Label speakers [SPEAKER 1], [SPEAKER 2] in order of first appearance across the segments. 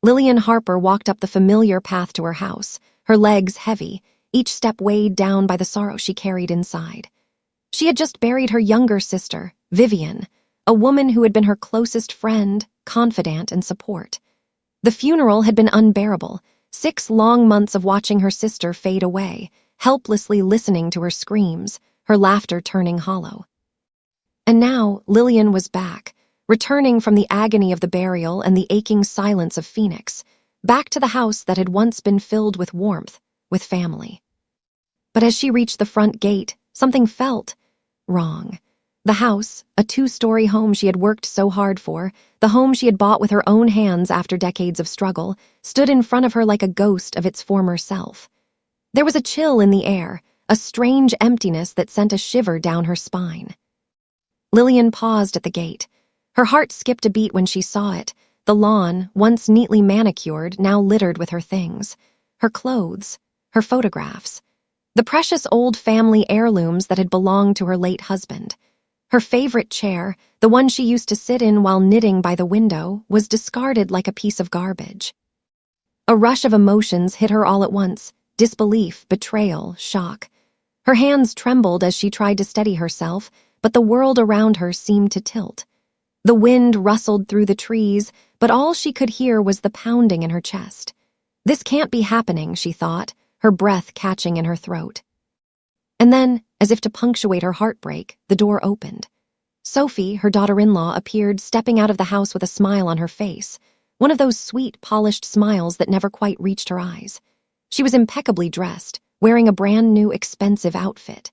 [SPEAKER 1] Lillian Harper walked up the familiar path to her house, her legs heavy, each step weighed down by the sorrow she carried inside. She had just buried her younger sister, Vivian, a woman who had been her closest friend, confidant, and support. The funeral had been unbearable, 6 long months of watching her sister fade away, helplessly listening to her screams, her laughter turning hollow. And now Lillian was back, returning from the agony of the burial and the aching silence of Phoenix, back to the house that had once been filled with warmth, with family. But as she reached the front gate, something felt wrong. The house, a 2-story home she had worked so hard for, the home she had bought with her own hands after decades of struggle, stood in front of her like a ghost of its former self. There was a chill in the air, a strange emptiness that sent a shiver down her spine. Lillian paused at the gate. Her heart skipped a beat when she saw it, the lawn, once neatly manicured, now littered with her things. Her clothes, her photographs, the precious old family heirlooms that had belonged to her late husband. Her favorite chair, the one she used to sit in while knitting by the window, was discarded like a piece of garbage. A rush of emotions hit her all at once: disbelief, betrayal, shock. Her hands trembled as she tried to steady herself, but the world around her seemed to tilt. The wind rustled through the trees, but all she could hear was the pounding in her chest. This can't be happening, she thought, her breath catching in her throat. And then, as if to punctuate her heartbreak, the door opened. Sophie, her daughter-in-law, appeared, stepping out of the house with a smile on her face, one of those sweet, polished smiles that never quite reached her eyes. She was impeccably dressed, wearing a brand-new, expensive outfit.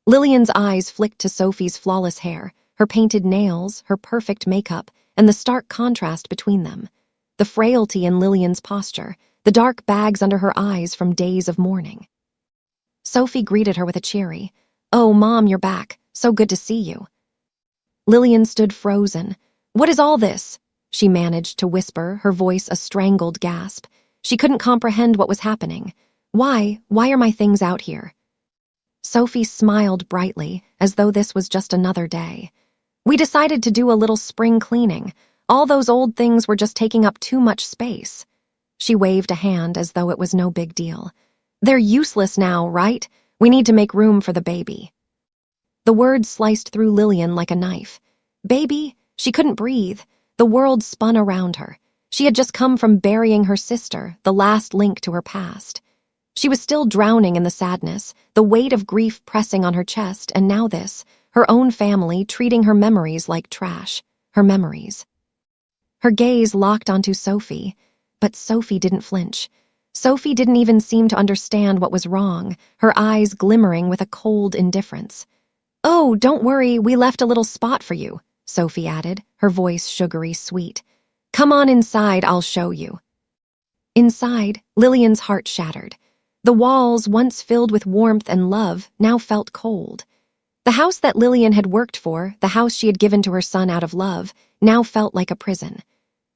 [SPEAKER 1] Lillian's eyes flicked to Sophie's flawless hair, her painted nails, her perfect makeup, and the stark contrast between them. The frailty in Lillian's posture, the dark bags under her eyes from days of mourning. Sophie greeted her with a cheery, "Oh, Mom, you're back. So good to see you." Lillian stood frozen. "What is all this?" she managed to whisper, her voice a strangled gasp. She couldn't comprehend what was happening. Why are my things out here?" Sophie smiled brightly, as though this was just another day. "We decided to do a little spring cleaning. All those old things were just taking up too much space." She waved a hand as though it was no big deal. "They're useless now, right? We need to make room for the baby." The words sliced through Lillian like a knife. Baby? She couldn't breathe. The world spun around her. She had just come from burying her sister, the last link to her past. She was still drowning in the sadness, the weight of grief pressing on her chest, and now this, her own family treating her memories like trash. Her memories. Her gaze locked onto Sophie, but Sophie didn't flinch. Sophie didn't even seem to understand what was wrong, her eyes glimmering with a cold indifference. "Oh, don't worry, we left a little spot for you," Sophie added, her voice sugary sweet. "Come on inside, I'll show you." Inside, Lillian's heart shattered. The walls, once filled with warmth and love, now felt cold. The house that Lillian had worked for, the house she had given to her son out of love, now felt like a prison.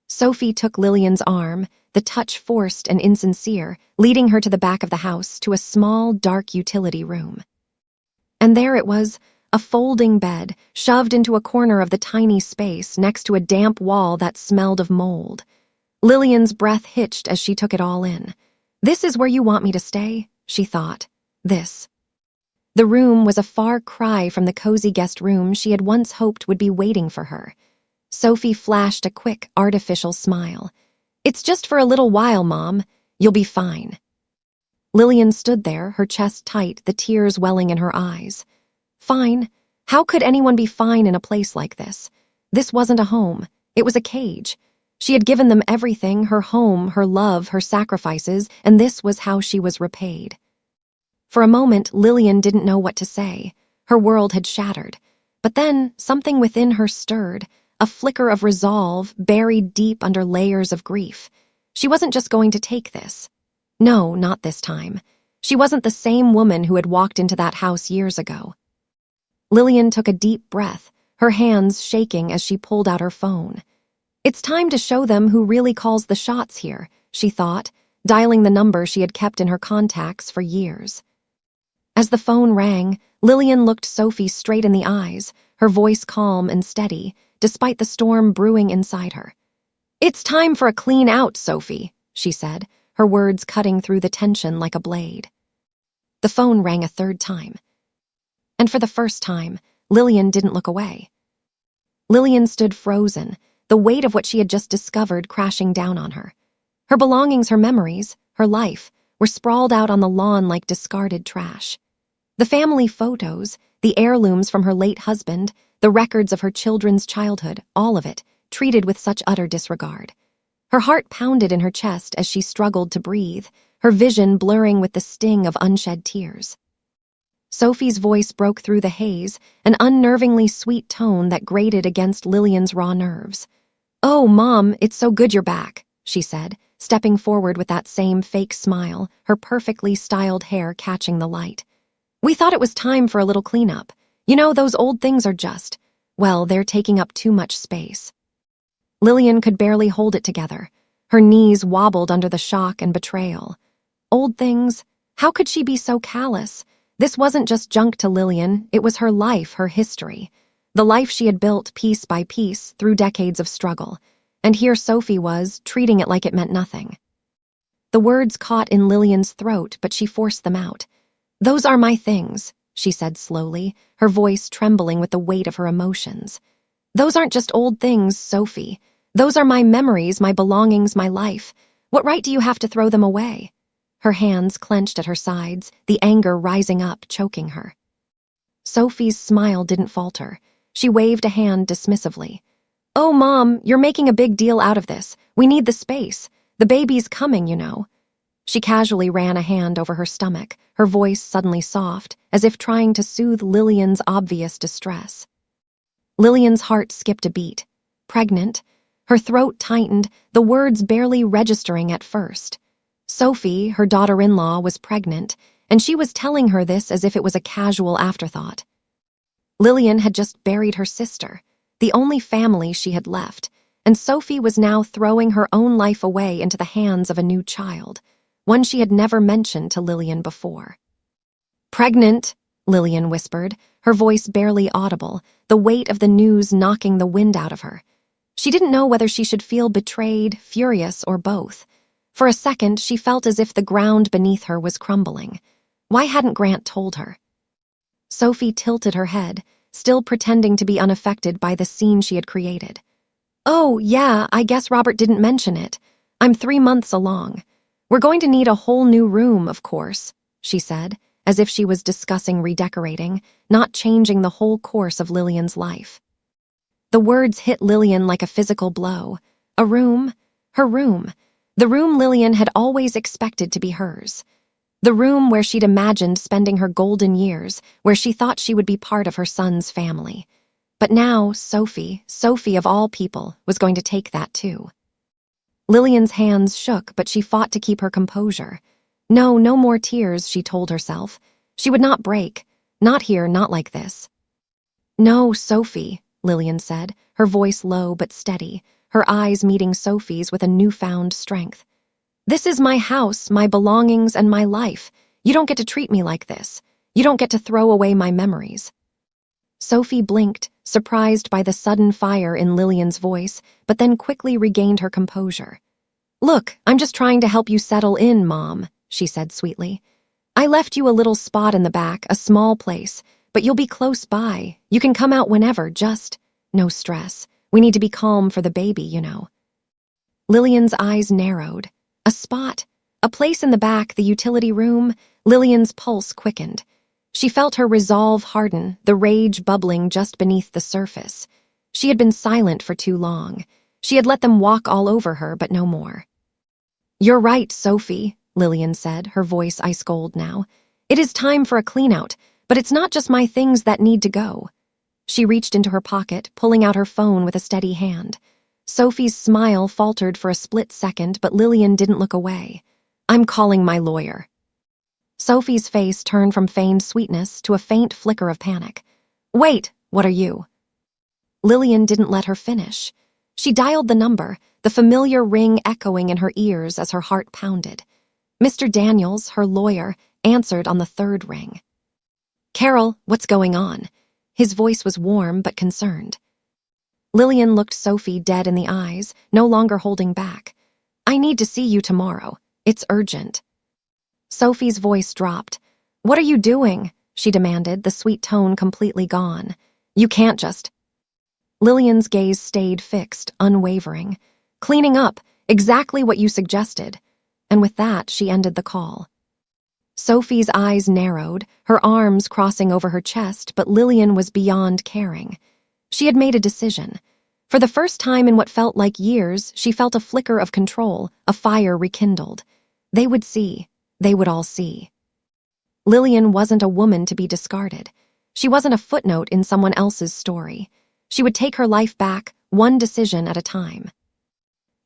[SPEAKER 1] Sophie took Lillian's arm, the touch forced and insincere, leading her to the back of the house, to a small, dark utility room. And there it was, a folding bed, shoved into a corner of the tiny space next to a damp wall that smelled of mold. Lillian's breath hitched as she took it all in. "This is where you want me to stay?" she thought. This. The room was a far cry from the cozy guest room she had once hoped would be waiting for her. Sophie flashed a quick, artificial smile. "It's just for a little while, Mom. You'll be fine." Lillian stood there, her chest tight, the tears welling in her eyes. Fine? How could anyone be fine in a place like this? This wasn't a home. It was a cage. She had given them everything, her home, her love, her sacrifices, and this was how she was repaid. For a moment, Lillian didn't know what to say. Her world had shattered. But then, something within her stirred, a flicker of resolve buried deep under layers of grief. She wasn't just going to take this. No, not this time. She wasn't the same woman who had walked into that house years ago. Lillian took a deep breath, her hands shaking as she pulled out her phone. It's time to show them who really calls the shots here, she thought, dialing the number she had kept in her contacts for years. As the phone rang, Lillian looked Sophie straight in the eyes, her voice calm and steady, despite the storm brewing inside her. "It's time for a clean out, Sophie," she said, her words cutting through the tension like a blade. The phone rang a third time. And for the first time, Lillian didn't look away. Lillian stood frozen, the weight of what she had just discovered crashing down on her. Her belongings, her memories, her life, were sprawled out on the lawn like discarded trash. The family photos, the heirlooms from her late husband, the records of her children's childhood, all of it, treated with such utter disregard. Her heart pounded in her chest as she struggled to breathe, her vision blurring with the sting of unshed tears. Sophie's voice broke through the haze, an unnervingly sweet tone that grated against Lillian's raw nerves. "Oh, Mom, it's so good you're back," she said, stepping forward with that same fake smile, her perfectly styled hair catching the light. "We thought it was time for a little cleanup. You know, those old things are just, well, they're taking up too much space." Lillian could barely hold it together. Her knees wobbled under the shock and betrayal. Old things? How could she be so callous? This wasn't just junk to Lillian, it was her life, her history. The life she had built piece by piece through decades of struggle. And here Sophie was, treating it like it meant nothing. The words caught in Lillian's throat, but she forced them out. "Those are my things," she said slowly, her voice trembling with the weight of her emotions. "Those aren't just old things, Sophie. Those are my memories, my belongings, my life. What right do you have to throw them away?" Her hands clenched at her sides, the anger rising up, choking her. Sophie's smile didn't falter. She waved a hand dismissively. "Oh, Mom, you're making a big deal out of this. We need the space. The baby's coming, you know." She casually ran a hand over her stomach, her voice suddenly soft, as if trying to soothe Lillian's obvious distress. Lillian's heart skipped a beat. Pregnant? Her throat tightened, the words barely registering at first. Sophie, her daughter-in-law, was pregnant, and she was telling her this as if it was a casual afterthought. Lillian had just buried her sister, the only family she had left, and Sophie was now throwing her own life away into the hands of a new child, one she had never mentioned to Lillian before. "Pregnant," Lillian whispered, her voice barely audible, the weight of the news knocking the wind out of her. She didn't know whether she should feel betrayed, furious, or both. For a second, she felt as if the ground beneath her was crumbling. Why hadn't Grant told her? Sophie tilted her head, still pretending to be unaffected by the scene she had created. "Oh, yeah, I guess Robert didn't mention it. I'm 3 months along. We're going to need a whole new room, of course," she said, as if she was discussing redecorating, not changing the whole course of Lillian's life. The words hit Lillian like a physical blow. A room? Her room. The room Lillian had always expected to be hers. The room where she'd imagined spending her golden years, where she thought she would be part of her son's family. But now, Sophie of all people, was going to take that too. Lillian's hands shook, but she fought to keep her composure. No more tears, she told herself. She would not break. Not here, not like this. "No, Sophie," Lillian said, her voice low but steady, her eyes meeting Sophie's with a newfound strength. "This is my house, my belongings, and my life. You don't get to treat me like this. You don't get to throw away my memories." Sophie blinked, surprised by the sudden fire in Lillian's voice, but then quickly regained her composure. "Look, I'm just trying to help you settle in, Mom," she said sweetly. "I left you a little spot in the back, a small place, but you'll be close by. You can come out whenever, just no stress. We need to be calm for the baby, you know." Lillian's eyes narrowed. A spot? A place in the back, the utility room? Lillian's pulse quickened. She felt her resolve harden, the rage bubbling just beneath the surface. She had been silent for too long. She had let them walk all over her, but no more. "You're right, Sophie," Lillian said, her voice ice cold now. "It is time for a clean-out, but it's not just my things that need to go." She reached into her pocket, pulling out her phone with a steady hand. Sophie's smile faltered for a split second, but Lillian didn't look away. "I'm calling my lawyer." Sophie's face turned from feigned sweetness to a faint flicker of panic. "Wait, what are you?" Lillian didn't let her finish. She dialed the number, the familiar ring echoing in her ears as her heart pounded. Mr. Daniels, her lawyer, answered on the third ring. "Carol, what's going on?" His voice was warm but concerned. Lillian looked Sophie dead in the eyes, no longer holding back. "I need to see you tomorrow. It's urgent." Sophie's voice dropped. "What are you doing?" she demanded, the sweet tone completely gone. "You can't just—" Lillian's gaze stayed fixed, unwavering. "Cleaning up, exactly what you suggested." And with that, she ended the call. Sophie's eyes narrowed, her arms crossing over her chest, but Lillian was beyond caring. She had made a decision. For the first time in what felt like years, she felt a flicker of control, a fire rekindled. They would see. They would all see. Lillian wasn't a woman to be discarded. She wasn't a footnote in someone else's story. She would take her life back, one decision at a time.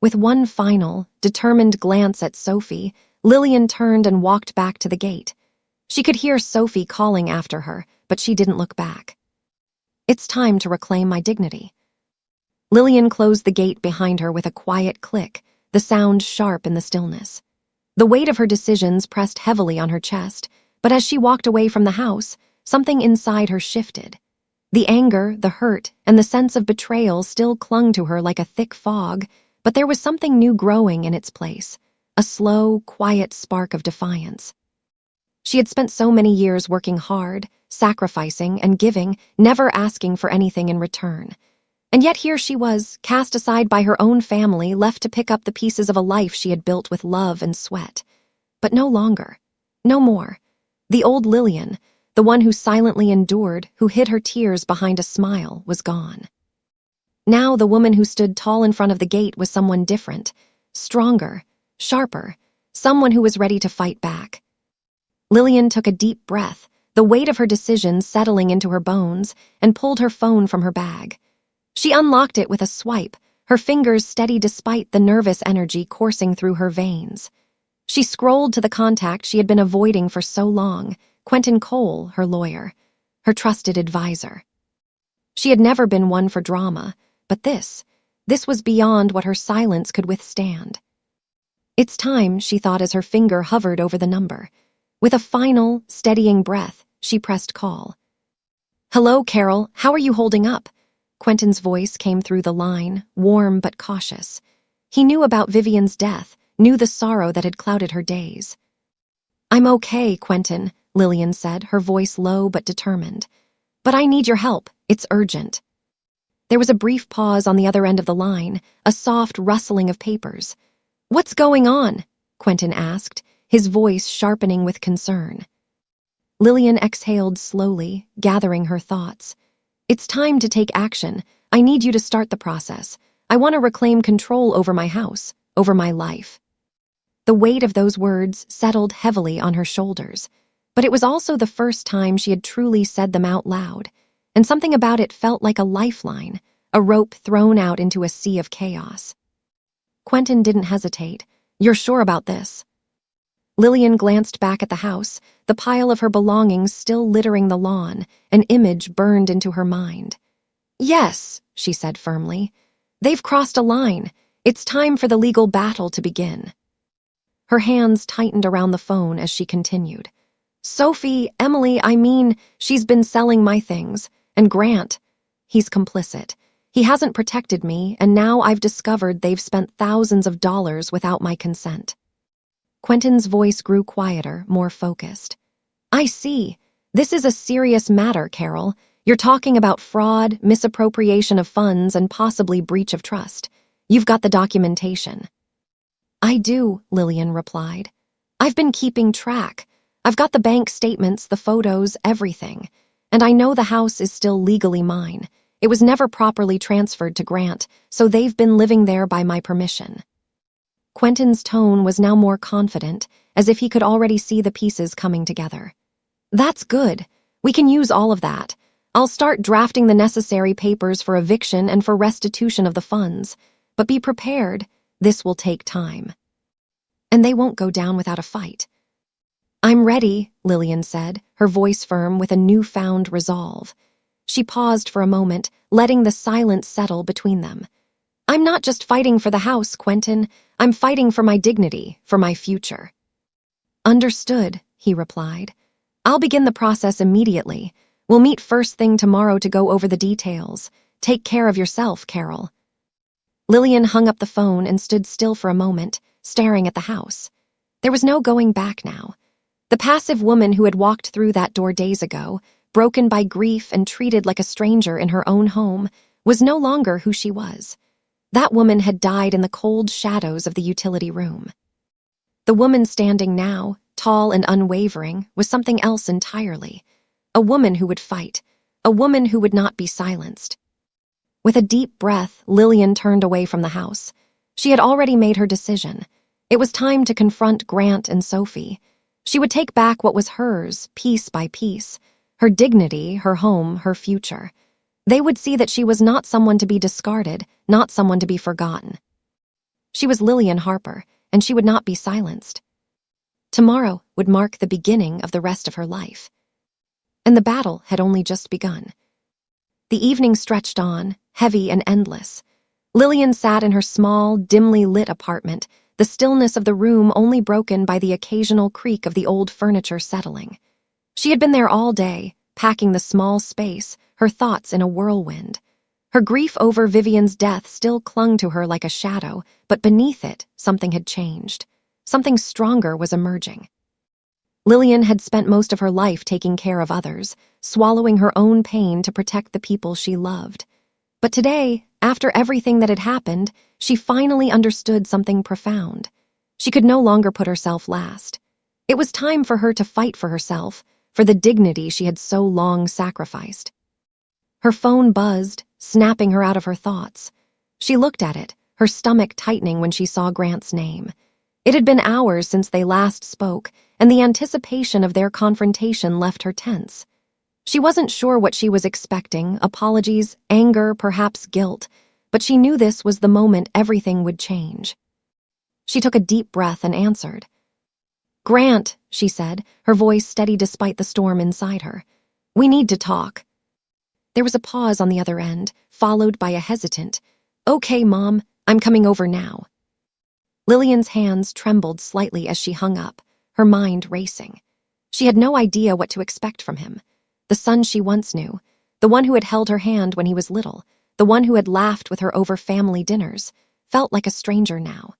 [SPEAKER 1] With one final, determined glance at Sophie, Lillian turned and walked back to the gate. She could hear Sophie calling after her, but she didn't look back. "It's time to reclaim my dignity." Lillian closed the gate behind her with a quiet click, the sound sharp in the stillness. The weight of her decisions pressed heavily on her chest, but as she walked away from the house, something inside her shifted. The anger, the hurt, and the sense of betrayal still clung to her like a thick fog, but there was something new growing in its place, a slow, quiet spark of defiance. She had spent so many years working hard, sacrificing and giving, never asking for anything in return. And yet here she was, cast aside by her own family, left to pick up the pieces of a life she had built with love and sweat. But no longer. No more. The old Lillian, the one who silently endured, who hid her tears behind a smile, was gone. Now the woman who stood tall in front of the gate was someone different, stronger, sharper, someone who was ready to fight back. Lillian took a deep breath, the weight of her decision settling into her bones, and pulled her phone from her bag. She unlocked it with a swipe, her fingers steady despite the nervous energy coursing through her veins. She scrolled to the contact she had been avoiding for so long, Quentin Cole, her lawyer, her trusted advisor. She had never been one for drama, but this was beyond what her silence could withstand. "It's time," she thought as her finger hovered over the number. With a final, steadying breath, she pressed call. "Hello, Carol, how are you holding up?" Quentin's voice came through the line, warm but cautious. He knew about Vivian's death, knew the sorrow that had clouded her days. "I'm okay, Quentin," Lillian said, her voice low but determined. "But I need your help. It's urgent." There was a brief pause on the other end of the line, a soft rustling of papers. "What's going on?" Quentin asked, his voice sharpening with concern. Lillian exhaled slowly, gathering her thoughts. "It's time to take action. I need you to start the process. I want to reclaim control over my house, over my life." The weight of those words settled heavily on her shoulders, but it was also the first time she had truly said them out loud, and something about it felt like a lifeline, a rope thrown out into a sea of chaos. Quentin didn't hesitate. "You're sure about this?" Lillian glanced back at the house, the pile of her belongings still littering the lawn, an image burned into her mind. "Yes," she said firmly. "They've crossed a line. It's time for the legal battle to begin." Her hands tightened around the phone as she continued. "Sophie, Emily, she's been selling my things. And Grant, he's complicit. He hasn't protected me, and now I've discovered they've spent thousands of dollars without my consent." Quentin's voice grew quieter, more focused. "I see. This is a serious matter, Carol. You're talking about fraud, misappropriation of funds, and possibly breach of trust. You've got the documentation." "I do," Lillian replied. "I've been keeping track. I've got the bank statements, the photos, everything. And I know the house is still legally mine. It was never properly transferred to Grant, so they've been living there by my permission." Quentin's tone was now more confident, as if he could already see the pieces coming together. "That's good. We can use all of that. I'll start drafting the necessary papers for eviction and for restitution of the funds. But be prepared. This will take time. And they won't go down without a fight." "I'm ready," Lillian said, her voice firm with a newfound resolve. She paused for a moment, letting the silence settle between them. "I'm not just fighting for the house, Quentin. I'm fighting for my dignity, for my future." "Understood," he replied. "I'll begin the process immediately. We'll meet first thing tomorrow to go over the details. Take care of yourself, Carol." Lillian hung up the phone and stood still for a moment, staring at the house. There was no going back now. The passive woman who had walked through that door days ago, broken by grief and treated like a stranger in her own home, was no longer who she was. That woman had died in the cold shadows of the utility room. The woman standing now, tall and unwavering, was something else entirely. A woman who would fight. A woman who would not be silenced. With a deep breath, Lillian turned away from the house. She had already made her decision. It was time to confront Grant and Sophie. She would take back what was hers, piece by piece. Her dignity, her home, her future. They would see that she was not someone to be discarded, not someone to be forgotten. She was Lillian Harper, and she would not be silenced. Tomorrow would mark the beginning of the rest of her life. And the battle had only just begun. The evening stretched on, heavy and endless. Lillian sat in her small, dimly lit apartment, the stillness of the room only broken by the occasional creak of the old furniture settling. She had been there all day, packing the small space, her thoughts in a whirlwind. Her grief over Vivian's death still clung to her like a shadow, but beneath it, something had changed. Something stronger was emerging. Lillian had spent most of her life taking care of others, swallowing her own pain to protect the people she loved. But today, after everything that had happened, she finally understood something profound. She could no longer put herself last. It was time for her to fight for herself, for the dignity she had so long sacrificed. Her phone buzzed, snapping her out of her thoughts. She looked at it, her stomach tightening when she saw Grant's name. It had been hours since they last spoke, and the anticipation of their confrontation left her tense. She wasn't sure what she was expecting, apologies, anger, perhaps guilt, but she knew this was the moment everything would change. She took a deep breath and answered. "Grant," she said, her voice steady despite the storm inside her. "We need to talk." There was a pause on the other end, followed by a hesitant, "Okay, Mom, I'm coming over now." Lillian's hands trembled slightly as she hung up, her mind racing. She had no idea what to expect from him. The son she once knew, the one who had held her hand when he was little, the one who had laughed with her over family dinners, felt like a stranger now.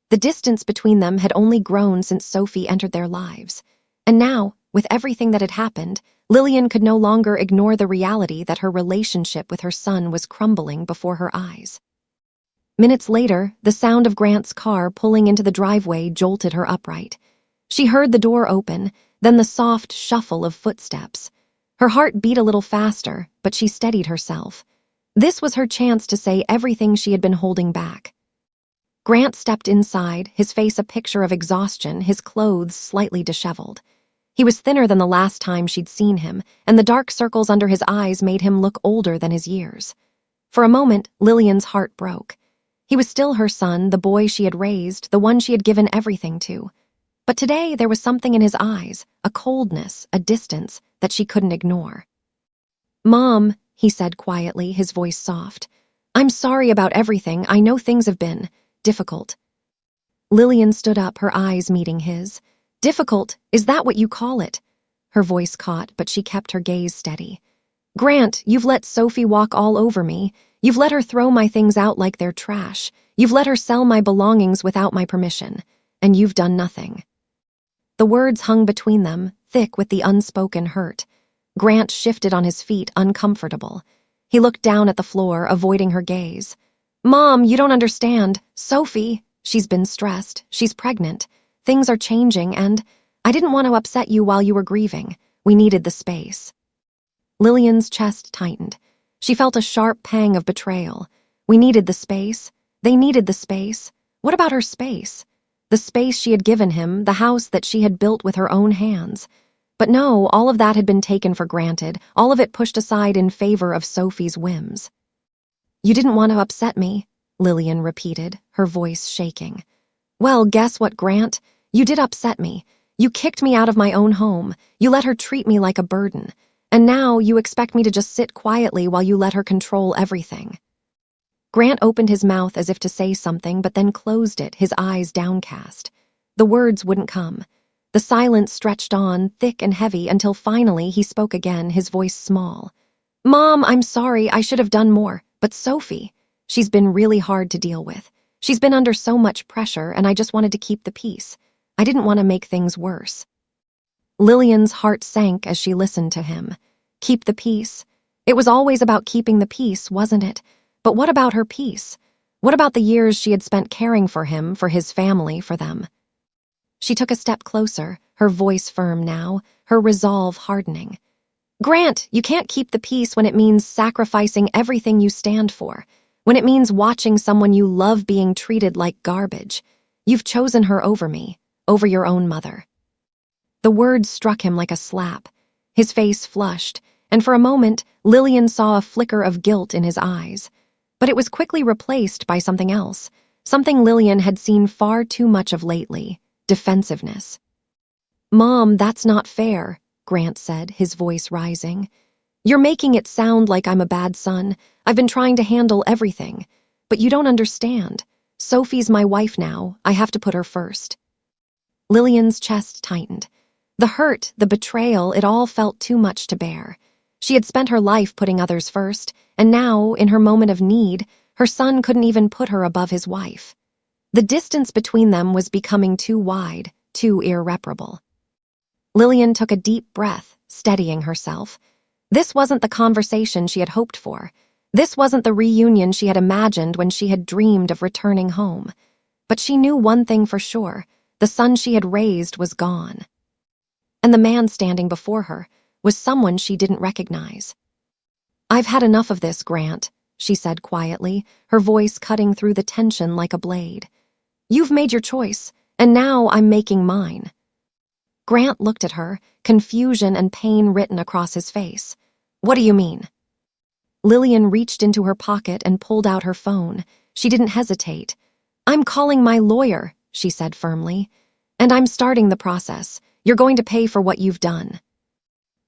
[SPEAKER 1] The distance between them had only grown since Sophie entered their lives. And now, with everything that had happened, Lillian could no longer ignore the reality that her relationship with her son was crumbling before her eyes. Minutes later, the sound of Grant's car pulling into the driveway jolted her upright. She heard the door open, then the soft shuffle of footsteps. Her heart beat a little faster, but she steadied herself. This was her chance to say everything she had been holding back. Grant stepped inside, his face a picture of exhaustion, his clothes slightly disheveled. He was thinner than the last time she'd seen him, and the dark circles under his eyes made him look older than his years. For a moment, Lillian's heart broke. He was still her son, the boy she had raised, the one she had given everything to. But today there was something in his eyes, a coldness, a distance, that she couldn't ignore. "Mom," he said quietly, his voice soft. "I'm sorry about everything. I know things have been difficult." Lillian stood up, her eyes meeting his. "Difficult? Is that what you call it?" Her voice caught, but she kept her gaze steady. "Grant, you've let Sophie walk all over me. You've let her throw my things out like they're trash. You've let her sell my belongings without my permission. And you've done nothing." The words hung between them, thick with the unspoken hurt. Grant shifted on his feet, uncomfortable. He looked down at the floor, avoiding her gaze. "Mom, you don't understand. Sophie, she's been stressed. She's pregnant. Things are changing, and I didn't want to upset you while you were grieving. We needed the space." Lillian's chest tightened. She felt a sharp pang of betrayal. We needed the space. They needed the space. What about her space? The space she had given him, the house that she had built with her own hands. But no, all of that had been taken for granted, all of it pushed aside in favor of Sophie's whims. "You didn't want to upset me," Lillian repeated, her voice shaking. "Well, guess what, Grant? You did upset me. You kicked me out of my own home. You let her treat me like a burden. And now you expect me to just sit quietly while you let her control everything." Grant opened his mouth as if to say something, but then closed it, his eyes downcast. The words wouldn't come. The silence stretched on, thick and heavy, until finally he spoke again, his voice small. "Mom, I'm sorry, I should have done more, but Sophie, she's been really hard to deal with. She's been under so much pressure, and I just wanted to keep the peace. I didn't want to make things worse." Lillian's heart sank as she listened to him. Keep the peace. It was always about keeping the peace, wasn't it? But what about her peace? What about the years she had spent caring for him, for his family, for them? She took a step closer, her voice firm now, her resolve hardening. "Grant, you can't keep the peace when it means sacrificing everything you stand for, when it means watching someone you love being treated like garbage. You've chosen her over me, over your own mother." The words struck him like a slap. His face flushed, and for a moment, Lillian saw a flicker of guilt in his eyes. But it was quickly replaced by something else, something Lillian had seen far too much of lately: defensiveness. "Mom, that's not fair," Grant said, his voice rising. "You're making it sound like I'm a bad son. I've been trying to handle everything. But you don't understand. Sophie's my wife now. I have to put her first." Lillian's chest tightened. The hurt, the betrayal, it all felt too much to bear. She had spent her life putting others first, and now, in her moment of need, her son couldn't even put her above his wife. The distance between them was becoming too wide, too irreparable. Lillian took a deep breath, steadying herself. This wasn't the conversation she had hoped for. This wasn't the reunion she had imagined when she had dreamed of returning home. But she knew one thing for sure: the son she had raised was gone. And the man standing before her was someone she didn't recognize. "I've had enough of this, Grant," she said quietly, her voice cutting through the tension like a blade. "You've made your choice, and now I'm making mine." Grant looked at her, confusion and pain written across his face. "What do you mean?" Lillian reached into her pocket and pulled out her phone. She didn't hesitate. "I'm calling my lawyer," she said firmly. "And I'm starting the process. You're going to pay for what you've done."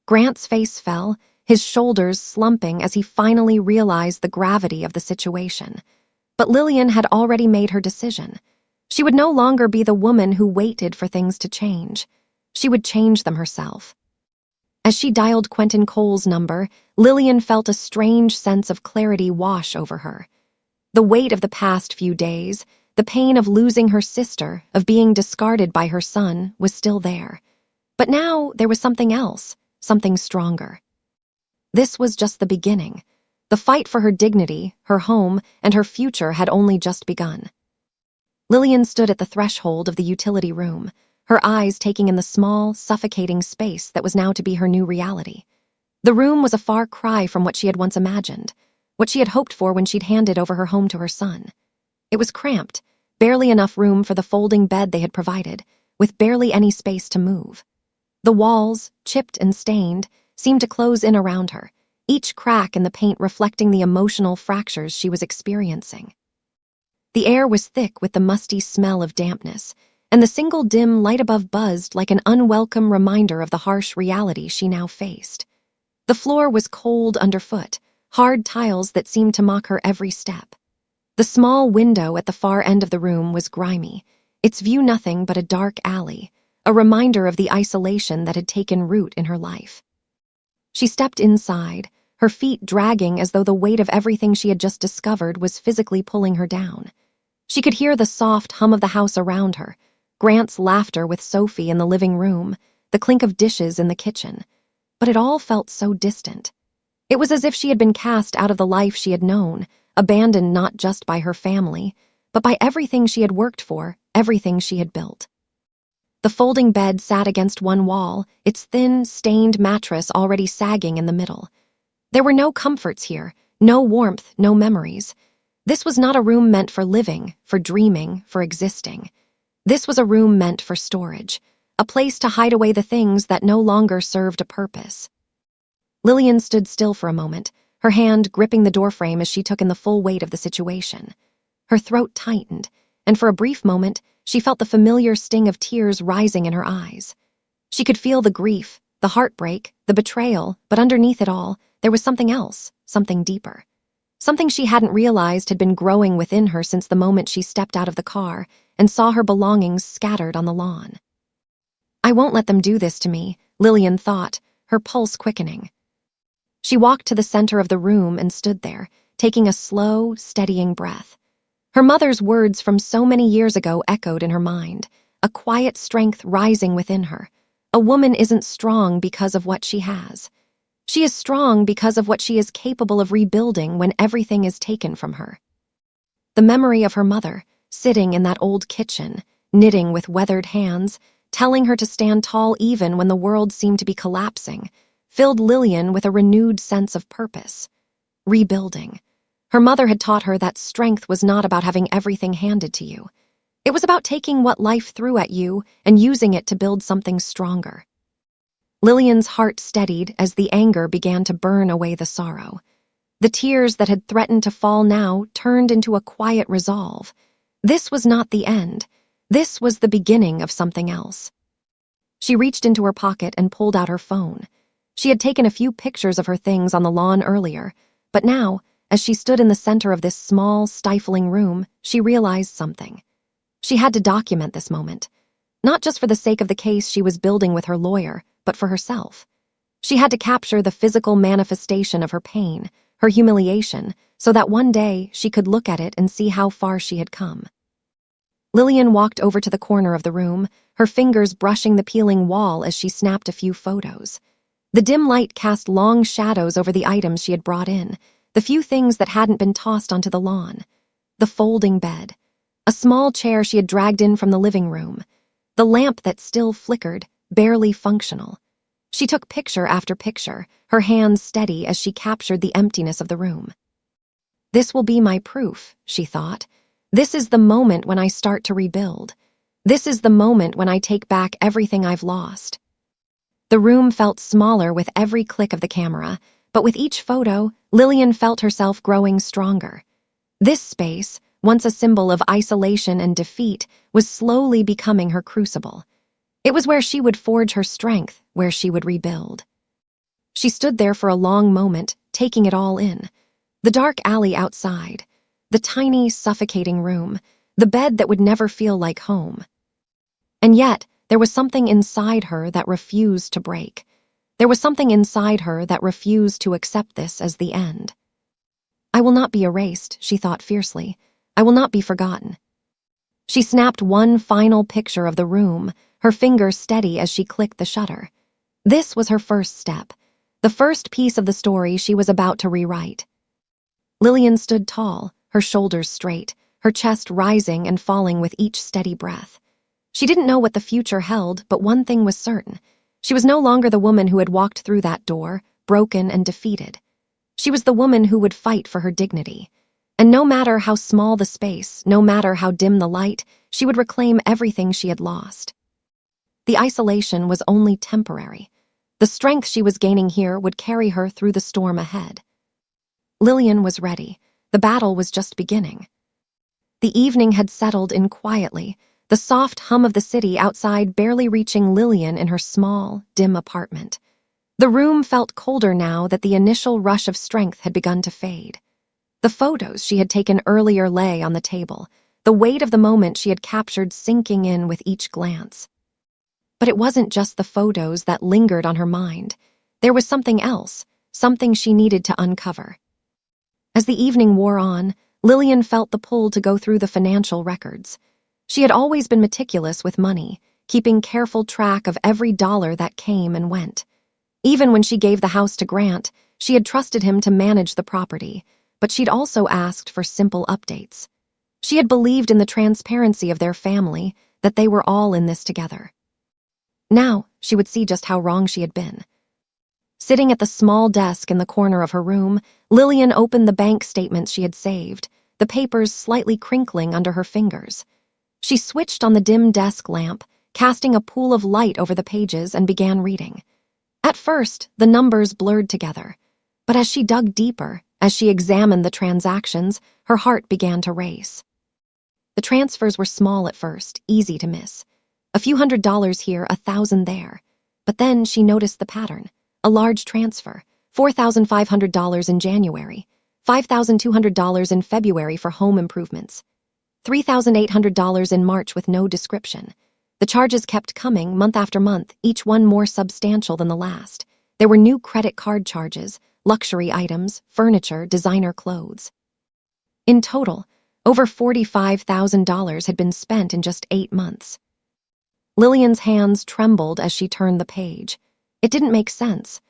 [SPEAKER 1] Grant's face fell, his shoulders slumping as he finally realized the gravity of the situation. But Lillian had already made her decision. She would no longer be the woman who waited for things to change. She would change them herself. As she dialed Quentin Cole's number, Lillian felt a strange sense of clarity wash over her. The weight of the past few days, the pain of losing her sister, of being discarded by her son, was still there. But now there was something else, something stronger. This was just the beginning. The fight for her dignity, her home, and her future had only just begun. Lillian stood at the threshold of the utility room, her eyes taking in the small, suffocating space that was now to be her new reality. The room was a far cry from what she had once imagined, what she had hoped for when she'd handed over her home to her son. It was cramped, barely enough room for the folding bed they had provided, with barely any space to move. The walls, chipped and stained, seemed to close in around her, each crack in the paint reflecting the emotional fractures she was experiencing. The air was thick with the musty smell of dampness, and the single dim light above buzzed like an unwelcome reminder of the harsh reality she now faced. The floor was cold underfoot, hard tiles that seemed to mock her every step. The small window at the far end of the room was grimy, its view nothing but a dark alley, a reminder of the isolation that had taken root in her life. She stepped inside, her feet dragging as though the weight of everything she had just discovered was physically pulling her down. She could hear the soft hum of the house around her, Grant's laughter with Sophie in the living room, the clink of dishes in the kitchen. But it all felt so distant. It was as if she had been cast out of the life she had known, abandoned not just by her family, but by everything she had worked for, everything she had built. The folding bed sat against one wall, its thin, stained mattress already sagging in the middle. There were no comforts here, no warmth, no memories. This was not a room meant for living, for dreaming, for existing. This was a room meant for storage, a place to hide away the things that no longer served a purpose. Lillian stood still for a moment, her hand gripping the doorframe as she took in the full weight of the situation. Her throat tightened, and for a brief moment, she felt the familiar sting of tears rising in her eyes. She could feel the grief, the heartbreak, the betrayal, but underneath it all, there was something else, something deeper. Something she hadn't realized had been growing within her since the moment she stepped out of the car and saw her belongings scattered on the lawn. "I won't let them do this to me," Lillian thought, her pulse quickening. She walked to the center of the room and stood there, taking a slow, steadying breath. Her mother's words from so many years ago echoed in her mind, a quiet strength rising within her. A woman isn't strong because of what she has. She is strong because of what she is capable of rebuilding when everything is taken from her. The memory of her mother, sitting in that old kitchen, knitting with weathered hands, telling her to stand tall even when the world seemed to be collapsing, filled Lillian with a renewed sense of purpose. Rebuilding. Her mother had taught her that strength was not about having everything handed to you. It was about taking what life threw at you and using it to build something stronger. Lillian's heart steadied as the anger began to burn away the sorrow. The tears that had threatened to fall now turned into a quiet resolve. This was not the end. This was the beginning of something else. She reached into her pocket and pulled out her phone. She had taken a few pictures of her things on the lawn earlier, but now, as she stood in the center of this small, stifling room, she realized something. She had to document this moment, not just for the sake of the case she was building with her lawyer, but for herself. She had to capture the physical manifestation of her pain, her humiliation, so that one day she could look at it and see how far she had come. Lillian walked over to the corner of the room, her fingers brushing the peeling wall as she snapped a few photos. The dim light cast long shadows over the items she had brought in, the few things that hadn't been tossed onto the lawn. The folding bed, a small chair she had dragged in from the living room, the lamp that still flickered, barely functional. She took picture after picture, her hands steady as she captured the emptiness of the room. This will be my proof, she thought. This is the moment when I start to rebuild. This is the moment when I take back everything I've lost. The room felt smaller with every click of the camera, but with each photo, Lillian felt herself growing stronger. This space, once a symbol of isolation and defeat, was slowly becoming her crucible. It was where she would forge her strength, where she would rebuild. She stood there for a long moment, taking it all in. The dark alley outside, the tiny, suffocating room, the bed that would never feel like home. And yet, there was something inside her that refused to break. There was something inside her that refused to accept this as the end. I will not be erased, she thought fiercely. I will not be forgotten. She snapped one final picture of the room, her fingers steady as she clicked the shutter. This was her first step, the first piece of the story she was about to rewrite. Lillian stood tall, her shoulders straight, her chest rising and falling with each steady breath. She didn't know what the future held, but one thing was certain. She was no longer the woman who had walked through that door, broken and defeated. She was the woman who would fight for her dignity. And no matter how small the space, no matter how dim the light, she would reclaim everything she had lost. The isolation was only temporary. The strength she was gaining here would carry her through the storm ahead. Lillian was ready. The battle was just beginning. The evening had settled in quietly, the soft hum of the city outside barely reaching Lillian in her small, dim apartment. The room felt colder now that the initial rush of strength had begun to fade. The photos she had taken earlier lay on the table, the weight of the moment she had captured sinking in with each glance. But it wasn't just the photos that lingered on her mind. There was something else, something she needed to uncover. As the evening wore on, Lillian felt the pull to go through the financial records. She had always been meticulous with money, keeping careful track of every dollar that came and went. Even when she gave the house to Grant, she had trusted him to manage the property, but she'd also asked for simple updates. She had believed in the transparency of their family, that they were all in this together. Now, she would see just how wrong she had been. Sitting at the small desk in the corner of her room, Lillian opened the bank statements she had saved, the papers slightly crinkling under her fingers. She switched on the dim desk lamp, casting a pool of light over the pages, and began reading. At first, the numbers blurred together, but as she dug deeper, as she examined the transactions, her heart began to race. The transfers were small at first, easy to miss. A few $100s here, 1,000 there. But then she noticed the pattern. A large transfer, $4,500 in January, $5,200 in February for home improvements, $3,800 in March with no description. The charges kept coming month after month, each one more substantial than the last. There were new credit card charges, luxury items, furniture, designer clothes. In total, over $45,000 had been spent in just 8 months. Lillian's hands trembled as she turned the page. It didn't make sense.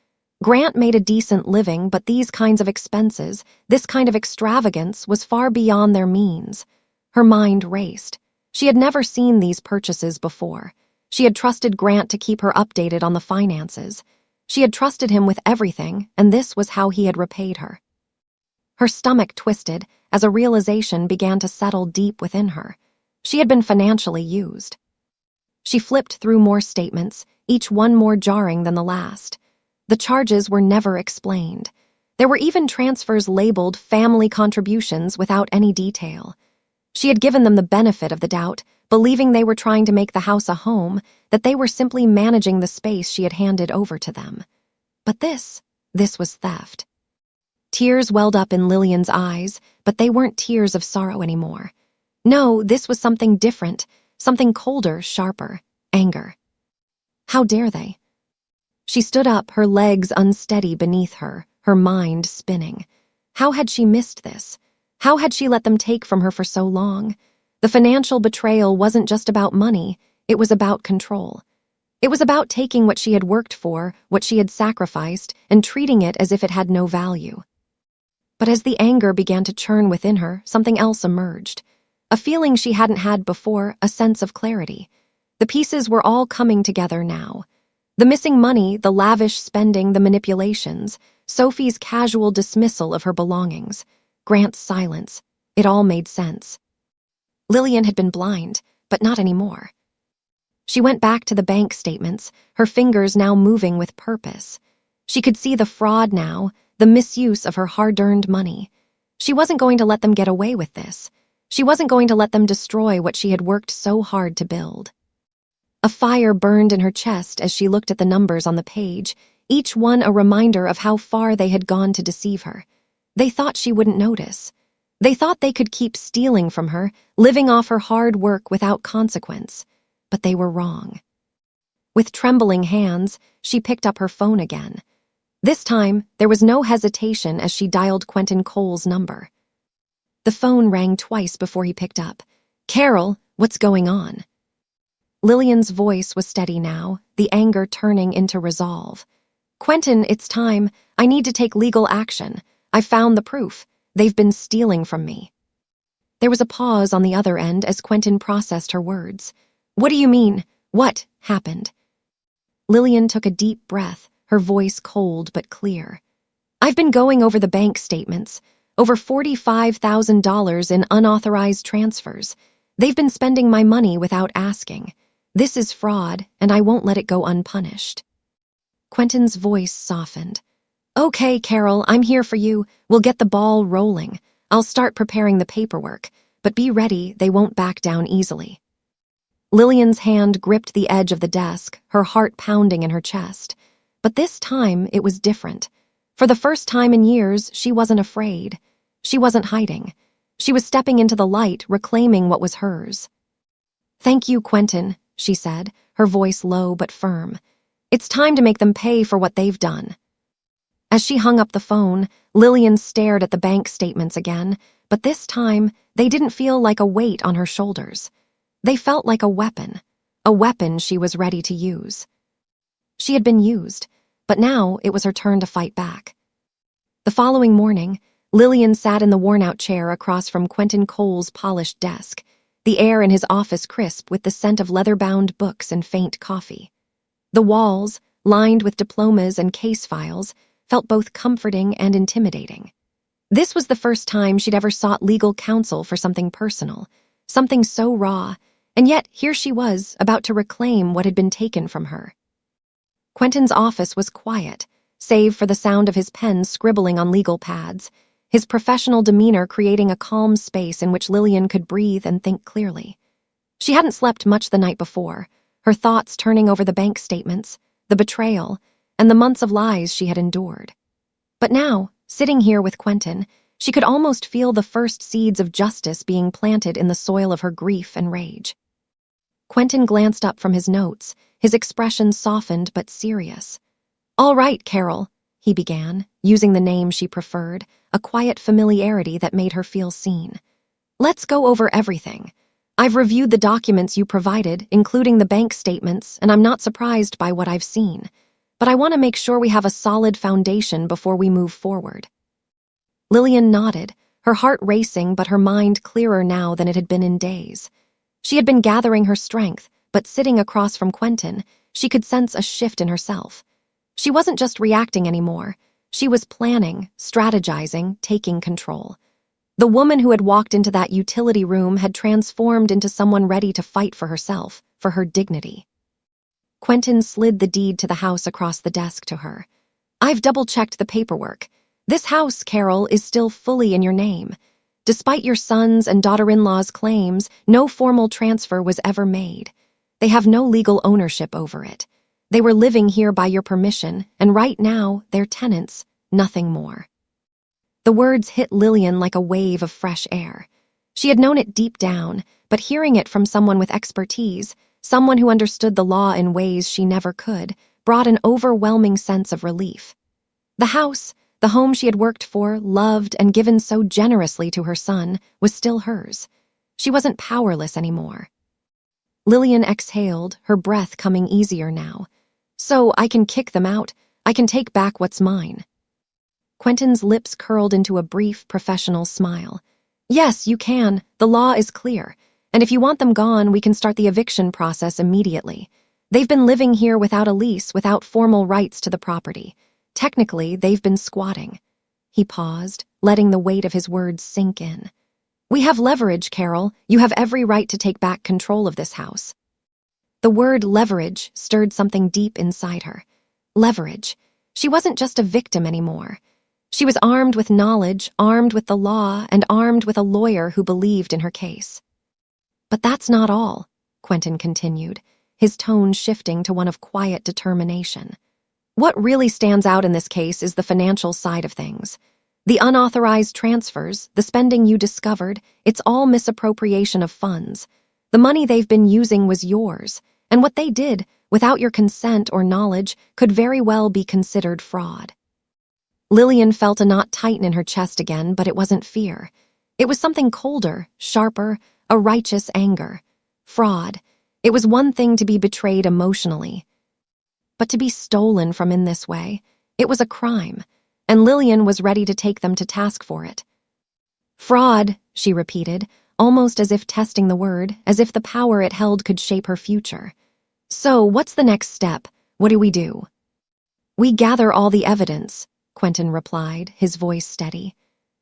[SPEAKER 1] Grant made a decent living, but these kinds of expenses, this kind of extravagance, was far beyond their means. Her mind raced. She had never seen these purchases before. She had trusted Grant to keep her updated on the finances. She had trusted him with everything, and this was how he had repaid her. Her stomach twisted as a realization began to settle deep within her. She had been financially used. She flipped through more statements, each one more jarring than the last. The charges were never explained. There were even transfers labeled family contributions without any detail. She had given them the benefit of the doubt, believing they were trying to make the house a home, that they were simply managing the space she had handed over to them. But this was theft. Tears welled up in Lillian's eyes, but they weren't tears of sorrow anymore. No, this was something different, something colder, sharper, anger. How dare they? She stood up, her legs unsteady beneath her, her mind spinning. How had she missed this? How had she let them take from her for so long? The financial betrayal wasn't just about money, it was about control. It was about taking what she had worked for, what she had sacrificed, and treating it as if it had no value. But as the anger began to churn within her, something else emerged. A feeling she hadn't had before, a sense of clarity. The pieces were all coming together now. The missing money, the lavish spending, the manipulations, Sophie's casual dismissal of her belongings, Grant's silence. It all made sense. Lillian had been blind, but not anymore. She went back to the bank statements, her fingers now moving with purpose. She could see the fraud now, the misuse of her hard-earned money. She wasn't going to let them get away with this. She wasn't going to let them destroy what she had worked so hard to build. A fire burned in her chest as she looked at the numbers on the page, each one a reminder of how far they had gone to deceive her. They thought she wouldn't notice. They thought they could keep stealing from her, living off her hard work without consequence. But they were wrong. With trembling hands, she picked up her phone again. This time, there was no hesitation as she dialed Quentin Cole's number. The phone rang twice before he picked up. "Carol, what's going on?" Lillian's voice was steady now, the anger turning into resolve. "Quentin, it's time. I need to take legal action. I found the proof. They've been stealing from me." There was a pause on the other end as Quentin processed her words. "What do you mean? What happened?" Lillian took a deep breath, her voice cold but clear. "I've been going over the bank statements. Over $45,000 in unauthorized transfers. They've been spending my money without asking. This is fraud, and I won't let it go unpunished." Quentin's voice softened. "Okay, Carol, I'm here for you. We'll get the ball rolling. I'll start preparing the paperwork, but be ready, they won't back down easily." Lillian's hand gripped the edge of the desk, her heart pounding in her chest. But this time, it was different. For the first time in years, she wasn't afraid. She wasn't hiding. She was stepping into the light, reclaiming what was hers. "Thank you, Quentin," she said, her voice low but firm. "It's time to make them pay for what they've done." As she hung up the phone, Lillian stared at the bank statements again, but this time, they didn't feel like a weight on her shoulders. They felt like a weapon she was ready to use. She had been used, but now it was her turn to fight back. The following morning, Lillian sat in the worn-out chair across from Quentin Cole's polished desk, the air in his office crisp with the scent of leather-bound books and faint coffee. The walls, lined with diplomas and case files, felt both comforting and intimidating. This was the first time she'd ever sought legal counsel for something personal, something so raw, and yet here she was, about to reclaim what had been taken from her. Quentin's office was quiet, save for the sound of his pen scribbling on legal pads, his professional demeanor creating a calm space in which Lillian could breathe and think clearly. She hadn't slept much the night before, her thoughts turning over the bank statements, the betrayal, and the months of lies she had endured. But now, sitting here with Quentin, she could almost feel the first seeds of justice being planted in the soil of her grief and rage. Quentin glanced up from his notes, his expression softened but serious. "All right, Carol," he began, using the name she preferred, a quiet familiarity that made her feel seen. Let's go over everything. I've reviewed the documents you provided, including the bank statements, and I'm not surprised by what I've seen. But I want to make sure we have a solid foundation before we move forward. Lillian nodded, her heart racing but her mind clearer now than it had been in days. She had been gathering her strength, but sitting across from Quentin, she could sense a shift in herself. She wasn't just reacting anymore. She was planning, strategizing, taking control. The woman who had walked into that utility room had transformed into someone ready to fight for herself, for her dignity. Quentin slid the deed to the house across the desk to her. I've double-checked the paperwork. This house, Carol, is still fully in your name. Despite your son's and daughter-in-law's claims, no formal transfer was ever made. They have no legal ownership over it. They were living here by your permission, and right now, they're tenants, nothing more. The words hit Lillian like a wave of fresh air. She had known it deep down, but hearing it from someone with expertise, someone who understood the law in ways she never could, brought an overwhelming sense of relief. The house, the home she had worked for, loved, and given so generously to her son, was still hers. She wasn't powerless anymore. Lillian exhaled, her breath coming easier now. So I can kick them out. I can take back what's mine. Quentin's lips curled into a brief, professional smile. Yes, you can. The law is clear. And if you want them gone, we can start the eviction process immediately. They've been living here without a lease, without formal rights to the property. Technically, they've been squatting. He paused, letting the weight of his words sink in. We have leverage, Carol. You have every right to take back control of this house. The word leverage stirred something deep inside her. Leverage. She wasn't just a victim anymore. She was armed with knowledge, armed with the law, and armed with a lawyer who believed in her case. But that's not all, Quentin continued, his tone shifting to one of quiet determination. What really stands out in this case is the financial side of things. The unauthorized transfers, the spending you discovered, it's all misappropriation of funds. The money they've been using was yours, and what they did, without your consent or knowledge, could very well be considered fraud. Lillian felt a knot tighten in her chest again, but it wasn't fear. It was something colder, sharper, a righteous anger. Fraud. It was one thing to be betrayed emotionally. But to be stolen from in this way, it was a crime, and Lillian was ready to take them to task for it. Fraud, she repeated, almost as if testing the word, as if the power it held could shape her future. So, what's the next step? What do? We gather all the evidence, Quentin replied, his voice steady.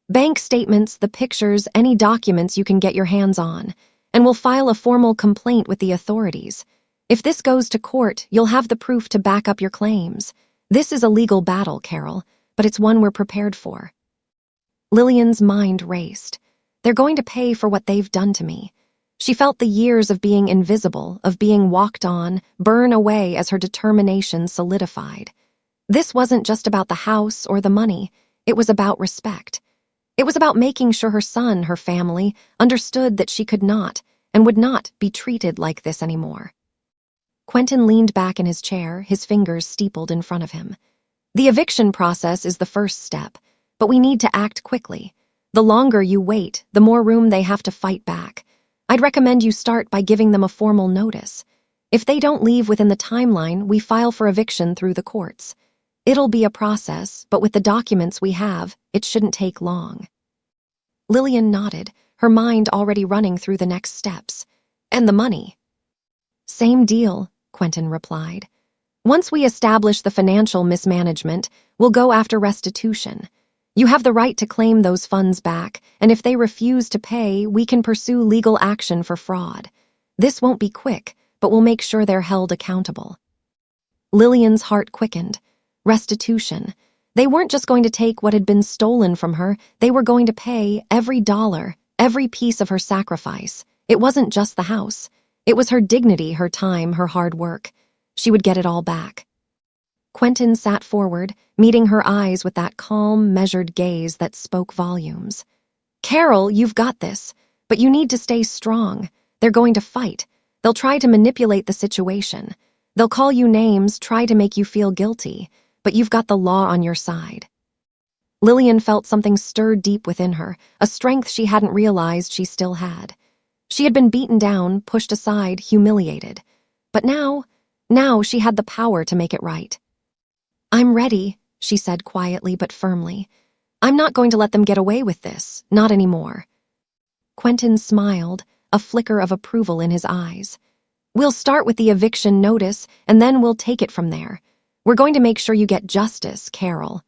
[SPEAKER 1] Bank statements, the pictures, any documents you can get your hands on, and we'll file a formal complaint with the authorities. If this goes to court, you'll have the proof to back up your claims. This is a legal battle, Carol, but it's one we're prepared for. Lillian's mind raced. They're going to pay for what they've done to me. She felt the years of being invisible, of being walked on, burn away as her determination solidified. This wasn't just about the house or the money. It was about respect. It was about making sure her son, her family, understood that she could not, and would not, be treated like this anymore. Quentin leaned back in his chair, his fingers steepled in front of him. The eviction process is the first step, but we need to act quickly. The longer you wait, the more room they have to fight back. I'd recommend you start by giving them a formal notice. If they don't leave within the timeline, we file for eviction through the courts. It'll be a process, but with the documents we have, it shouldn't take long. Lillian nodded, her mind already running through the next steps. And the money? Same deal, Quentin replied. Once we establish the financial mismanagement, we'll go after restitution. You have the right to claim those funds back, and if they refuse to pay, we can pursue legal action for fraud. This won't be quick, but we'll make sure they're held accountable. Lillian's heart quickened. Restitution. They weren't just going to take what had been stolen from her, they were going to pay every dollar, every piece of her sacrifice. It wasn't just the house. It was her dignity, her time, her hard work. She would get it all back. Quentin sat forward, meeting her eyes with that calm, measured gaze that spoke volumes. Carol, you've got this, but you need to stay strong. They're going to fight. They'll try to manipulate the situation. They'll call you names, try to make you feel guilty. but you've got the law on your side." Lillian felt something stir deep within her, a strength she hadn't realized she still had. She had been beaten down, pushed aside, humiliated. But now she had the power to make it right. "I'm ready," she said quietly but firmly. "I'm not going to let them get away with this, not anymore." Quentin smiled, a flicker of approval in his eyes. "We'll start with the eviction notice, and then we'll take it from there. We're going to make sure you get justice, Carol."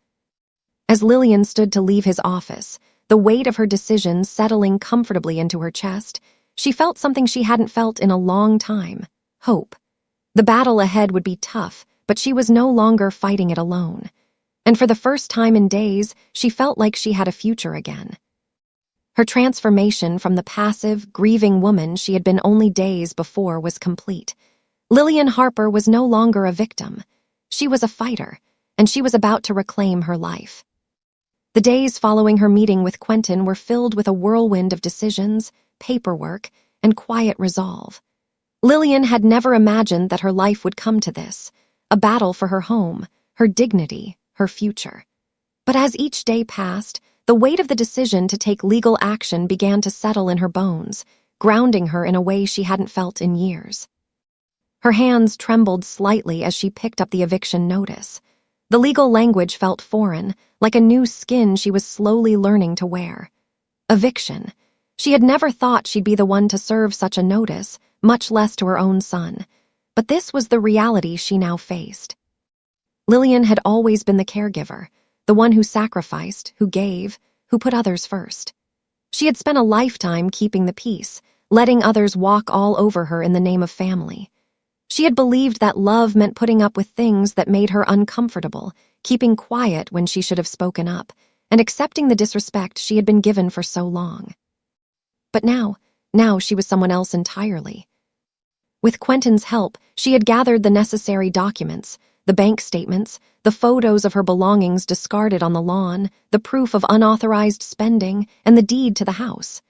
[SPEAKER 1] As Lillian stood to leave his office, the weight of her decision settling comfortably into her chest, she felt something she hadn't felt in a long time: hope. The battle ahead would be tough, but she was no longer fighting it alone. And for the first time in days, she felt like she had a future again. Her transformation from the passive, grieving woman she had been only days before was complete. Lillian Harper was no longer a victim. She was a fighter, and she was about to reclaim her life. The days following her meeting with Quentin were filled with a whirlwind of decisions, paperwork, and quiet resolve. Lillian had never imagined that her life would come to this, a battle for her home, her dignity, her future. But as each day passed, the weight of the decision to take legal action began to settle in her bones, grounding her in a way she hadn't felt in years. Her hands trembled slightly as she picked up the eviction notice. The legal language felt foreign, like a new skin she was slowly learning to wear. Eviction. She had never thought she'd be the one to serve such a notice, much less to her own son. But this was the reality she now faced. Lillian had always been the caregiver, the one who sacrificed, who gave, who put others first. She had spent a lifetime keeping the peace, letting others walk all over her in the name of family. She had believed that love meant putting up with things that made her uncomfortable, keeping quiet when she should have spoken up, and accepting the disrespect she had been given for so long. But now she was someone else entirely. With Quentin's help, she had gathered the necessary documents, the bank statements, the photos of her belongings discarded on the lawn, the proof of unauthorized spending, and the deed to the house.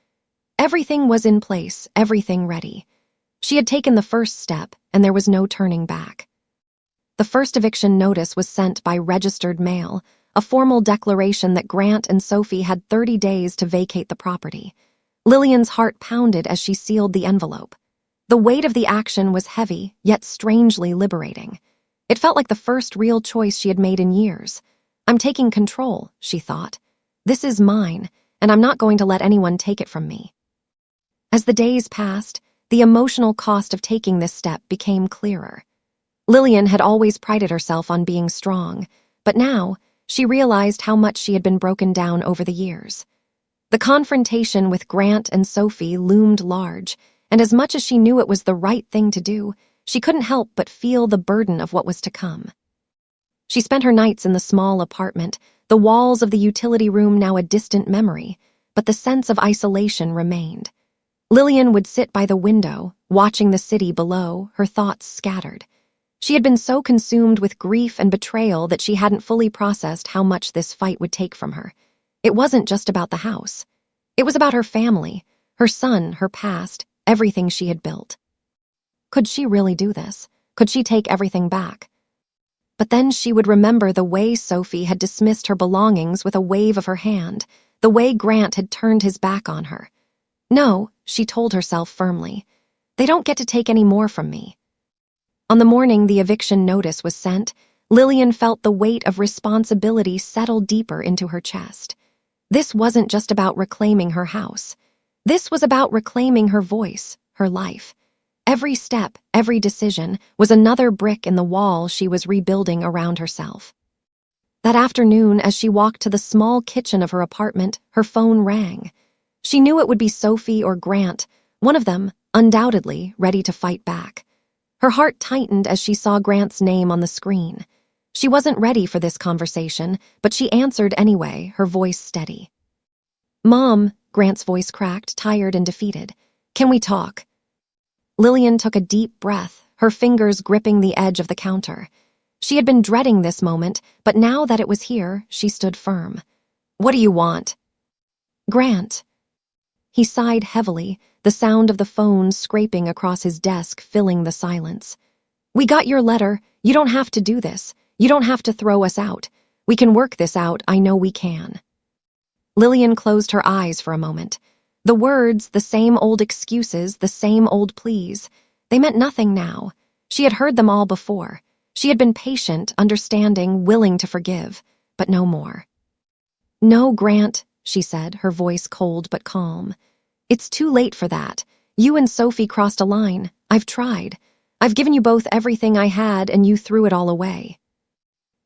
[SPEAKER 1] Everything was in place, everything ready. She had taken the first step, and there was no turning back. The first eviction notice was sent by registered mail, a formal declaration that Grant and Sophie had 30 days to vacate the property. Lillian's heart pounded as she sealed the envelope. The weight of the action was heavy, yet strangely liberating. It felt like the first real choice she had made in years. "I'm taking control," she thought. "This is mine, and I'm not going to let anyone take it from me." As the days passed, the emotional cost of taking this step became clearer. Lillian had always prided herself on being strong, but now she realized how much she had been broken down over the years. The confrontation with Grant and Sophie loomed large, and as much as she knew it was the right thing to do, she couldn't help but feel the burden of what was to come. She spent her nights in the small apartment, the walls of the utility room now a distant memory, but the sense of isolation remained. Lillian would sit by the window, watching the city below, her thoughts scattered. She had been so consumed with grief and betrayal that she hadn't fully processed how much this fight would take from her. It wasn't just about the house. It was about her family, her son, her past, everything she had built. Could she really do this? Could she take everything back? But then she would remember the way Sophie had dismissed her belongings with a wave of her hand, the way Grant had turned his back on her. "No," she told herself firmly. "They don't get to take any more from me." On the morning the eviction notice was sent, Lillian felt the weight of responsibility settle deeper into her chest. This wasn't just about reclaiming her house. This was about reclaiming her voice, her life. Every step, every decision was another brick in the wall she was rebuilding around herself. That afternoon, as she walked to the small kitchen of her apartment, her phone rang. She knew it would be Sophie or Grant, one of them, undoubtedly, ready to fight back. Her heart tightened as she saw Grant's name on the screen. She wasn't ready for this conversation, but she answered anyway, her voice steady. "Mom," Grant's voice cracked, tired and defeated. "Can we talk?" Lillian took a deep breath, her fingers gripping the edge of the counter. She had been dreading this moment, but now that it was here, she stood firm. "What do you want?" "Grant." He sighed heavily, the sound of the phone scraping across his desk filling the silence. "We got your letter. You don't have to do this. You don't have to throw us out. We can work this out, I know we can." Lillian closed her eyes for a moment. The words, the same old excuses, the same old pleas, they meant nothing now. She had heard them all before. She had been patient, understanding, willing to forgive, but no more. "No, Grant," she said, her voice cold but calm. "It's too late for that. You and Sophie crossed a line. I've tried. I've given you both everything I had, and you threw it all away."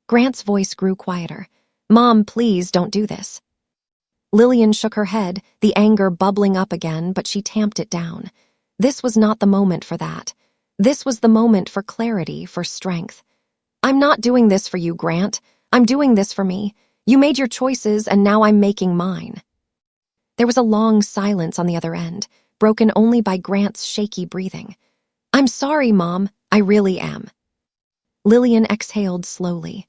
[SPEAKER 1] Grant's voice grew quieter. "Mom, please don't do this." Lillian shook her head, the anger bubbling up again, but she tamped it down. This was not the moment for that. This was the moment for clarity, for strength. "I'm not doing this for you, Grant. I'm doing this for me. You made your choices, and now I'm making mine." There was a long silence on the other end, broken only by Grant's shaky breathing. "I'm sorry, Mom. I really am." Lillian exhaled slowly.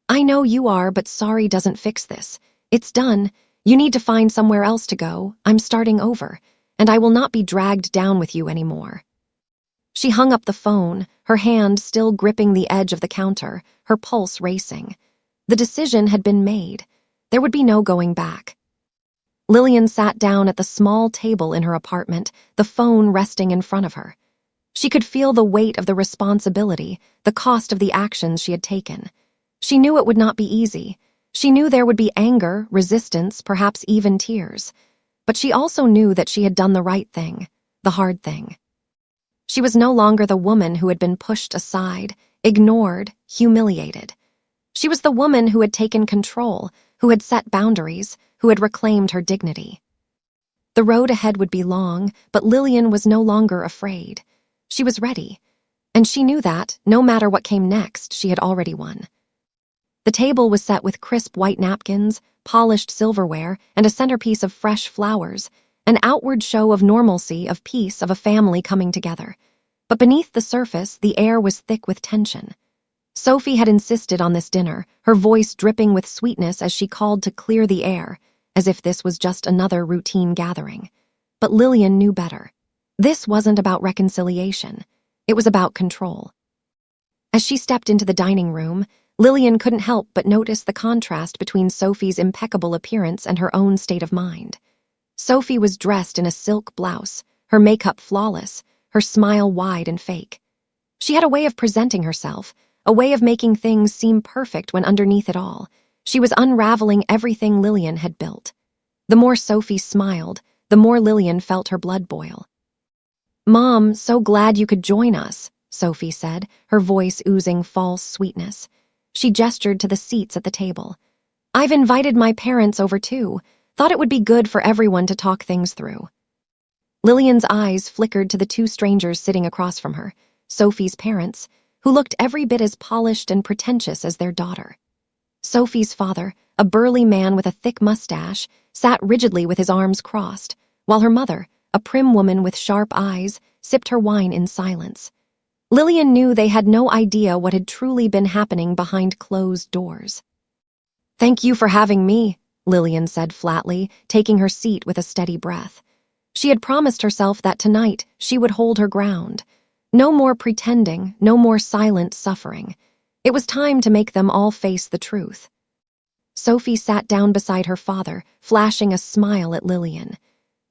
[SPEAKER 1] "I know you are, but sorry doesn't fix this. It's done. You need to find somewhere else to go. I'm starting over, and I will not be dragged down with you anymore." She hung up the phone, her hand still gripping the edge of the counter, her pulse racing. The decision had been made. There would be no going back. Lillian sat down at the small table in her apartment, the phone resting in front of her. She could feel the weight of the responsibility, the cost of the actions she had taken. She knew it would not be easy. She knew there would be anger, resistance, perhaps even tears. But she also knew that she had done the right thing, the hard thing. She was no longer the woman who had been pushed aside, ignored, humiliated. She was the woman who had taken control, who had set boundaries, who had reclaimed her dignity. The road ahead would be long, but Lillian was no longer afraid. She was ready, and she knew that, no matter what came next, she had already won. The table was set with crisp white napkins, polished silverware, and a centerpiece of fresh flowers, an outward show of normalcy, of peace, of a family coming together. But beneath the surface, the air was thick with tension. Sophie had insisted on this dinner, her voice dripping with sweetness as she called to clear the air, as if this was just another routine gathering. But Lillian knew better. This wasn't about reconciliation. It was about control. As she stepped into the dining room, Lillian couldn't help but notice the contrast between Sophie's impeccable appearance and her own state of mind. Sophie was dressed in a silk blouse, her makeup flawless, her smile wide and fake. She had a way of presenting herself, a way of making things seem perfect when underneath it all, she was unraveling everything Lillian had built. The more Sophie smiled, the more Lillian felt her blood boil. "Mom, so glad you could join us," Sophie said, her voice oozing false sweetness. She gestured to the seats at the table. "I've invited my parents over too. Thought it would be good for everyone to talk things through." Lillian's eyes flickered to the two strangers sitting across from her, Sophie's parents, who looked every bit as polished and pretentious as their daughter. Sophie's father, a burly man with a thick mustache, sat rigidly with his arms crossed, while her mother, a prim woman with sharp eyes, sipped her wine in silence. Lillian knew they had no idea what had truly been happening behind closed doors. "Thank you for having me," Lillian said flatly, taking her seat with a steady breath. She had promised herself that tonight she would hold her ground. No more pretending, no more silent suffering. It was time to make them all face the truth. Sophie sat down beside her father, flashing a smile at Lillian.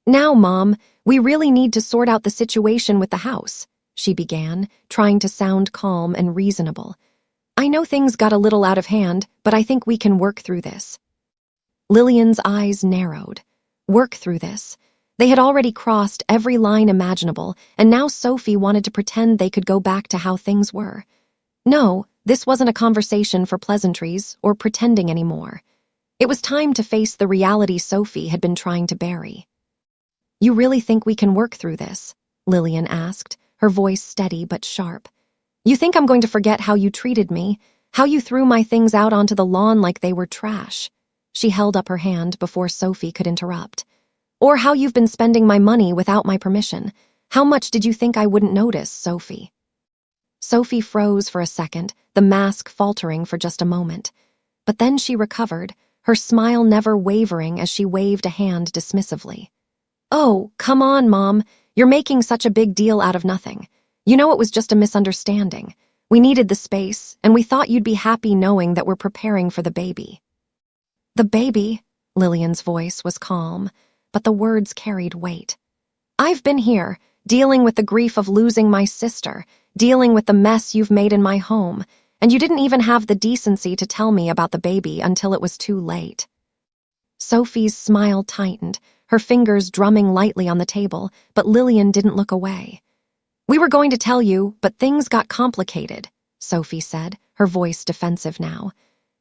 [SPEAKER 1] "Now, Mom, we really need to sort out the situation with the house," she began, trying to sound calm and reasonable. "I know things got a little out of hand, but I think we can work through this." Lillian's eyes narrowed. Work through this. They had already crossed every line imaginable, and now Sophie wanted to pretend they could go back to how things were. No, this wasn't a conversation for pleasantries or pretending anymore. It was time to face the reality Sophie had been trying to bury. "You really think we can work through this?" Lillian asked, her voice steady but sharp. "You think I'm going to forget how you treated me, how you threw my things out onto the lawn like they were trash?" She held up her hand before Sophie could interrupt. "Or how you've been spending my money without my permission? How much did you think I wouldn't notice, Sophie?" Sophie froze for a second, the mask faltering for just a moment. But then she recovered, her smile never wavering as she waved a hand dismissively. "Oh, come on, Mom. You're making such a big deal out of nothing. You know it was just a misunderstanding. We needed the space, and we thought you'd be happy knowing that we're preparing for the baby." "The baby?" Lillian's voice was calm, but the words carried weight. "I've been here, dealing with the grief of losing my sister, dealing with the mess you've made in my home, and you didn't even have the decency to tell me about the baby until it was too late." Sophie's smile tightened, her fingers drumming lightly on the table, but Lillian didn't look away. "We were going to tell you, but things got complicated," Sophie said, her voice defensive now.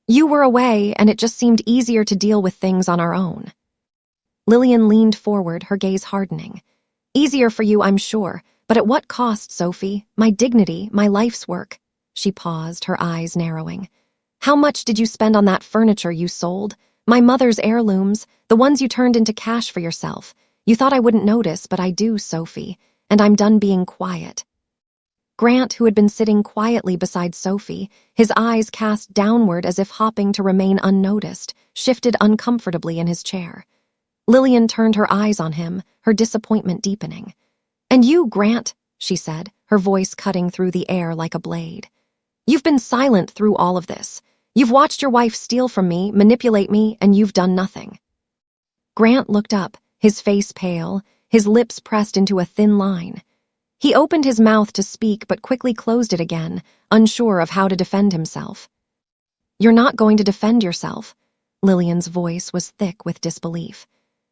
[SPEAKER 1] "You were away, and it just seemed easier to deal with things on our own." Lillian leaned forward, her gaze hardening. "Easier for you, I'm sure, but at what cost, Sophie? My dignity, my life's work." She paused, her eyes narrowing. "How much did you spend on that furniture you sold? My mother's heirlooms, the ones you turned into cash for yourself. You thought I wouldn't notice, but I do, Sophie, and I'm done being quiet." Grant, who had been sitting quietly beside Sophie, his eyes cast downward as if hopping to remain unnoticed, shifted uncomfortably in his chair. Lillian turned her eyes on him, her disappointment deepening. "And you, Grant," she said, her voice cutting through the air like a blade. "You've been silent through all of this. You've watched your wife steal from me, manipulate me, and you've done nothing." Grant looked up, his face pale, his lips pressed into a thin line. He opened his mouth to speak but quickly closed it again, unsure of how to defend himself. "You're not going to defend yourself." Lillian's voice was thick with disbelief.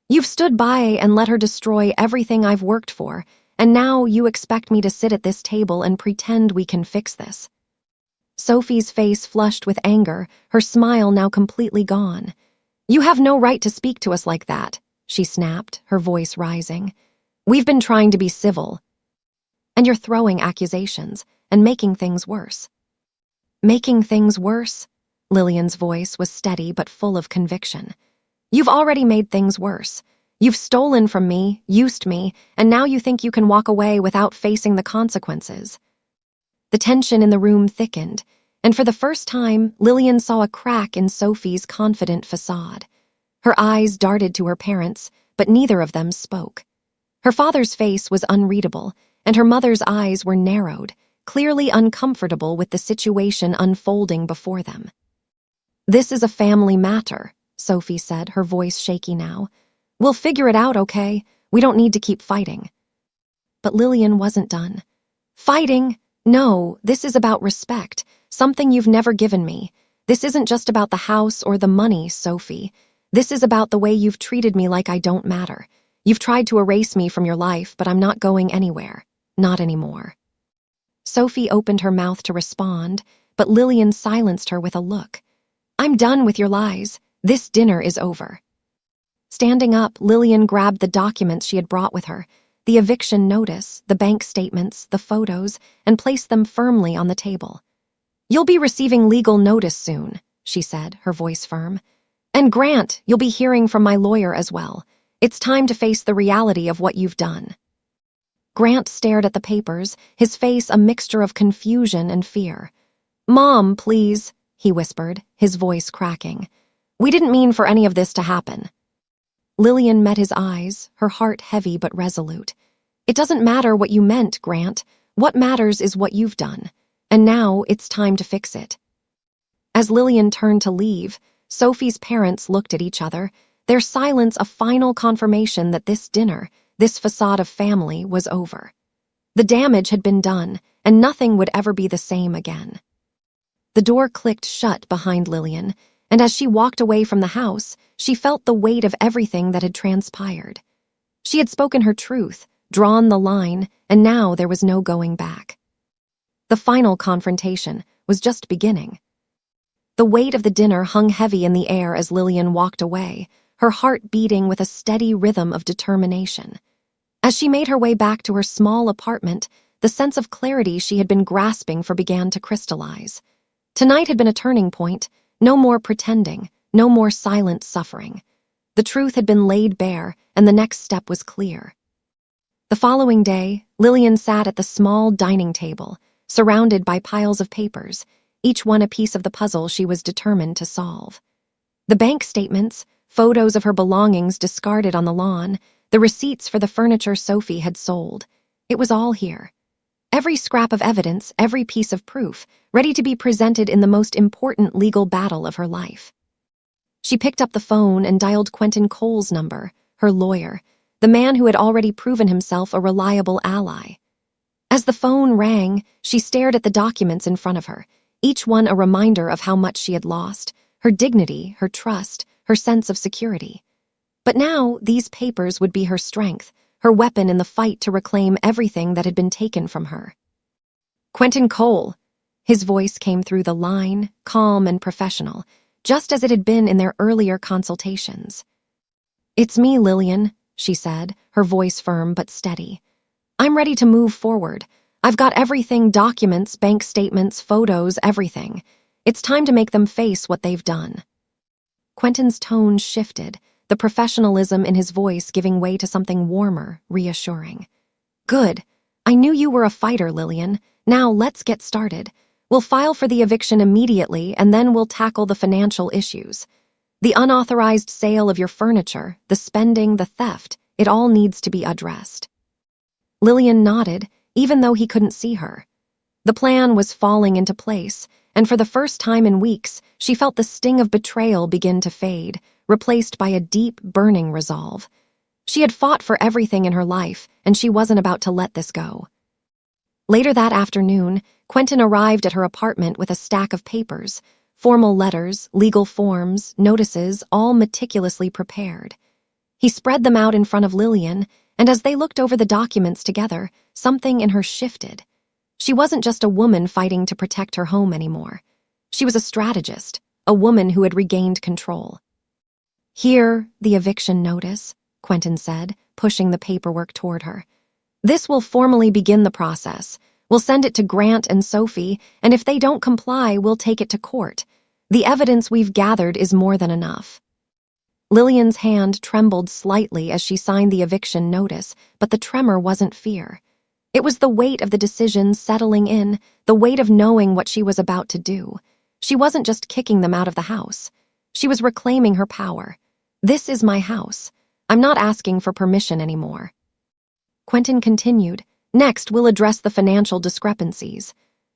[SPEAKER 1] "You've stood by and let her destroy everything I've worked for, and now you expect me to sit at this table and pretend we can fix this." Sophie's face flushed with anger, her smile now completely gone. "You have no right to speak to us like that," she snapped, her voice rising. "We've been trying to be civil. And you're throwing accusations and making things worse." "Making things worse?" Lillian's voice was steady but full of conviction. "You've already made things worse. You've stolen from me, used me, and now you think you can walk away without facing the consequences." The tension in the room thickened, and for the first time, Lillian saw a crack in Sophie's confident facade. Her eyes darted to her parents, but neither of them spoke. Her father's face was unreadable, and her mother's eyes were narrowed, clearly uncomfortable with the situation unfolding before them. "This is a family matter," Sophie said, her voice shaky now. "We'll figure it out, okay? We don't need to keep fighting." But Lillian wasn't done. "Fighting? No, this is about respect, something you've never given me. This isn't just about the house or the money, Sophie. This is about the way you've treated me like I don't matter. You've tried to erase me from your life, but I'm not going anywhere. Not anymore." Sophie opened her mouth to respond, but Lillian silenced her with a look. "I'm done with your lies. This dinner is over." Standing up, Lillian grabbed the documents she had brought with her, the eviction notice, the bank statements, the photos, and placed them firmly on the table. "You'll be receiving legal notice soon," she said, her voice firm. "And Grant, you'll be hearing from my lawyer as well. It's time to face the reality of what you've done." Grant stared at the papers, his face a mixture of confusion and fear. "Mom, please," he whispered, his voice cracking. "We didn't mean for any of this to happen." Lillian met his eyes, her heart heavy but resolute. "It doesn't matter what you meant, Grant. What matters is what you've done. And now it's time to fix it." As Lillian turned to leave, Sophie's parents looked at each other, their silence a final confirmation that this dinner, this facade of family, was over. The damage had been done, and nothing would ever be the same again. The door clicked shut behind Lillian, and as she walked away from the house, she felt the weight of everything that had transpired. She had spoken her truth, drawn the line, and now there was no going back. The final confrontation was just beginning. The weight of the dinner hung heavy in the air as Lillian walked away, her heart beating with a steady rhythm of determination. As she made her way back to her small apartment, the sense of clarity she had been grasping for began to crystallize. Tonight had been a turning point. No more pretending, no more silent suffering. The truth had been laid bare, and the next step was clear. The following day, Lillian sat at the small dining table, surrounded by piles of papers, each one a piece of the puzzle she was determined to solve. The bank statements, photos of her belongings discarded on the lawn, the receipts for the furniture Sophie had sold. It was all here. Every scrap of evidence, every piece of proof, ready to be presented in the most important legal battle of her life. She picked up the phone and dialed Quentin Cole's number, her lawyer, the man who had already proven himself a reliable ally. As the phone rang, she stared at the documents in front of her, each one a reminder of how much she had lost, her dignity, her trust, her sense of security. But now, these papers would be her strength, her weapon in the fight to reclaim everything that had been taken from her. "Quentin Cole." His voice came through the line, calm and professional, just as it had been in their earlier consultations. "It's me, Lillian," she said, her voice firm but steady. "I'm ready to move forward. I've got everything, documents, bank statements, photos, everything. It's time to make them face what they've done." Quentin's tone shifted, the professionalism in his voice giving way to something warmer, reassuring. "Good. I knew you were a fighter, Lillian. Now let's get started. We'll file for the eviction immediately, and then we'll tackle the financial issues. The unauthorized sale of your furniture, the spending, the theft, it all needs to be addressed." Lillian nodded, even though he couldn't see her. The plan was falling into place, and for the first time in weeks, she felt the sting of betrayal begin to fade, replaced by a deep, burning resolve. She had fought for everything in her life, and she wasn't about to let this go. Later that afternoon, Quentin arrived at her apartment with a stack of papers, formal letters, legal forms, notices, all meticulously prepared. He spread them out in front of Lillian, and as they looked over the documents together, something in her shifted. She wasn't just a woman fighting to protect her home anymore. She was a strategist, a woman who had regained control. "Here, the eviction notice," Quentin said, pushing the paperwork toward her. "This will formally begin the process. We'll send it to Grant and Sophie, and if they don't comply, we'll take it to court. The evidence we've gathered is more than enough." Lillian's hand trembled slightly as she signed the eviction notice, but the tremor wasn't fear. It was the weight of the decision settling in, the weight of knowing what she was about to do. She wasn't just kicking them out of the house. She was reclaiming her power. "This is my house. I'm not asking for permission anymore." Quentin continued, "Next, we'll address the financial discrepancies.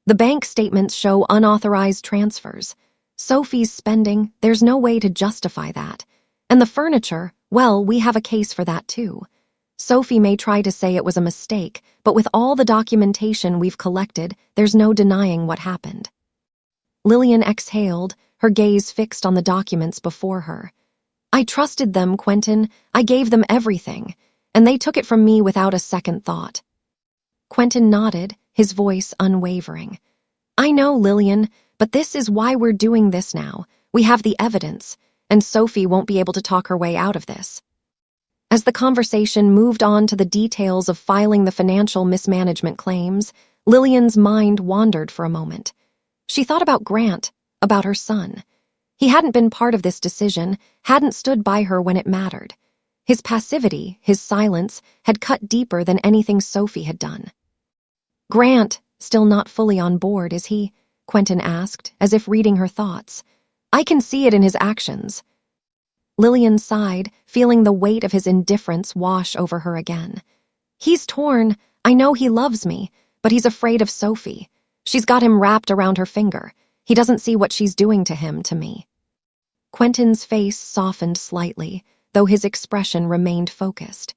[SPEAKER 1] The bank statements show unauthorized transfers. Sophie's spending, there's no way to justify that. And the furniture, well, we have a case for that too. Sophie may try to say it was a mistake, but with all the documentation we've collected, there's no denying what happened." Lillian exhaled, her gaze fixed on the documents before her. "I trusted them, Quentin. I gave them everything, and they took it from me without a second thought." Quentin nodded, his voice unwavering. "I know, Lillian, but this is why we're doing this now. We have the evidence, and Sophie won't be able to talk her way out of this." As the conversation moved on to the details of filing the financial mismanagement claims, Lillian's mind wandered for a moment. She thought about Grant, about her son. He hadn't been part of this decision, hadn't stood by her when it mattered. His passivity, his silence, had cut deeper than anything Sophie had done. "Grant, still not fully on board, is he?" Quentin asked, as if reading her thoughts. "I can see it in his actions." Lillian sighed, feeling the weight of his indifference wash over her again. "He's torn. I know he loves me, but he's afraid of Sophie. She's got him wrapped around her finger. He doesn't see what she's doing to him, to me." Quentin's face softened slightly, though his expression remained focused.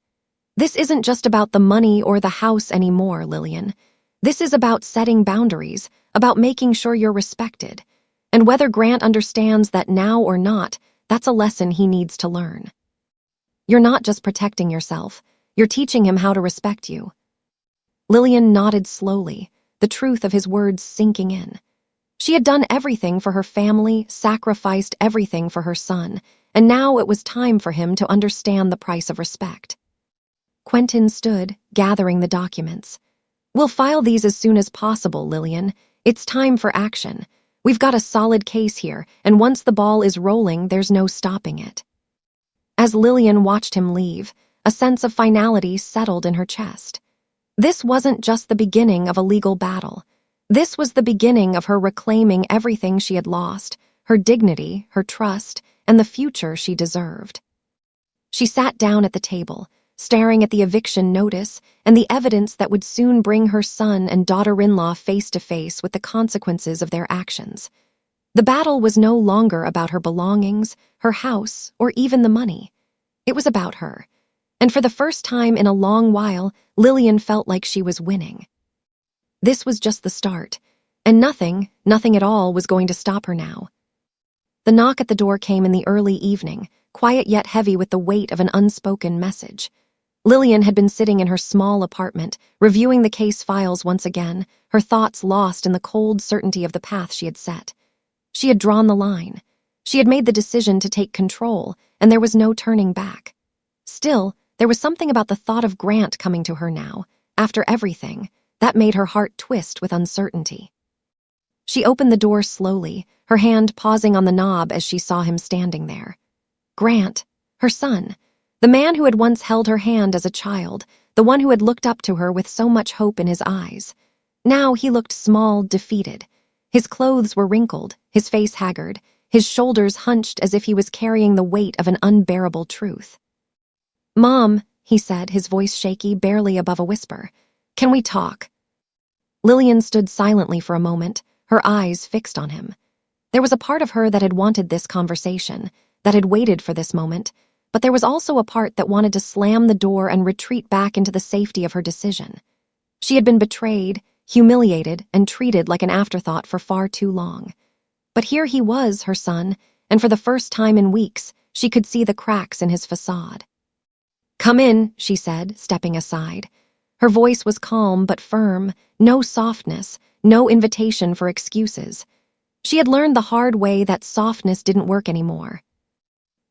[SPEAKER 1] "This isn't just about the money or the house anymore, Lillian. This is about setting boundaries, about making sure you're respected. And whether Grant understands that now or not, that's a lesson he needs to learn. You're not just protecting yourself, you're teaching him how to respect you." Lillian nodded slowly, the truth of his words sinking in. She had done everything for her family, sacrificed everything for her son, and now it was time for him to understand the price of respect. Quentin stood, gathering the documents. "We'll file these as soon as possible, Lillian. It's time for action. We've got a solid case here, and once the ball is rolling, there's no stopping it." As Lillian watched him leave, a sense of finality settled in her chest. This wasn't just the beginning of a legal battle. This was the beginning of her reclaiming everything she had lost, her dignity, her trust, and the future she deserved. She sat down at the table, staring at the eviction notice and the evidence that would soon bring her son and daughter-in-law face to face with the consequences of their actions. The battle was no longer about her belongings, her house, or even the money. It was about her. And for the first time in a long while, Lillian felt like she was winning. This was just the start, and nothing at all was going to stop her now. The knock at the door came in the early evening, quiet yet heavy with the weight of an unspoken message. Lillian had been sitting in her small apartment, reviewing the case files once again, her thoughts lost in the cold certainty of the path she had set. She had drawn the line. She had made the decision to take control, and there was no turning back. Still, there was something about the thought of Grant coming to her now, after everything, that made her heart twist with uncertainty. She opened the door slowly, her hand pausing on the knob as she saw him standing there. Grant, her son, the man who had once held her hand as a child, the one who had looked up to her with so much hope in his eyes. Now he looked small, defeated. His clothes were wrinkled, his face haggard, his shoulders hunched as if he was carrying the weight of an unbearable truth. "Mom," he said, his voice shaky, barely above a whisper. "Can we talk?" Lillian stood silently for a moment, her eyes fixed on him. There was a part of her that had wanted this conversation, that had waited for this moment, but there was also a part that wanted to slam the door and retreat back into the safety of her decision. She had been betrayed, humiliated, and treated like an afterthought for far too long. But here he was, her son, and for the first time in weeks, she could see the cracks in his facade. "Come in," she said, stepping aside. Her voice was calm but firm, no softness, no invitation for excuses. She had learned the hard way that softness didn't work anymore.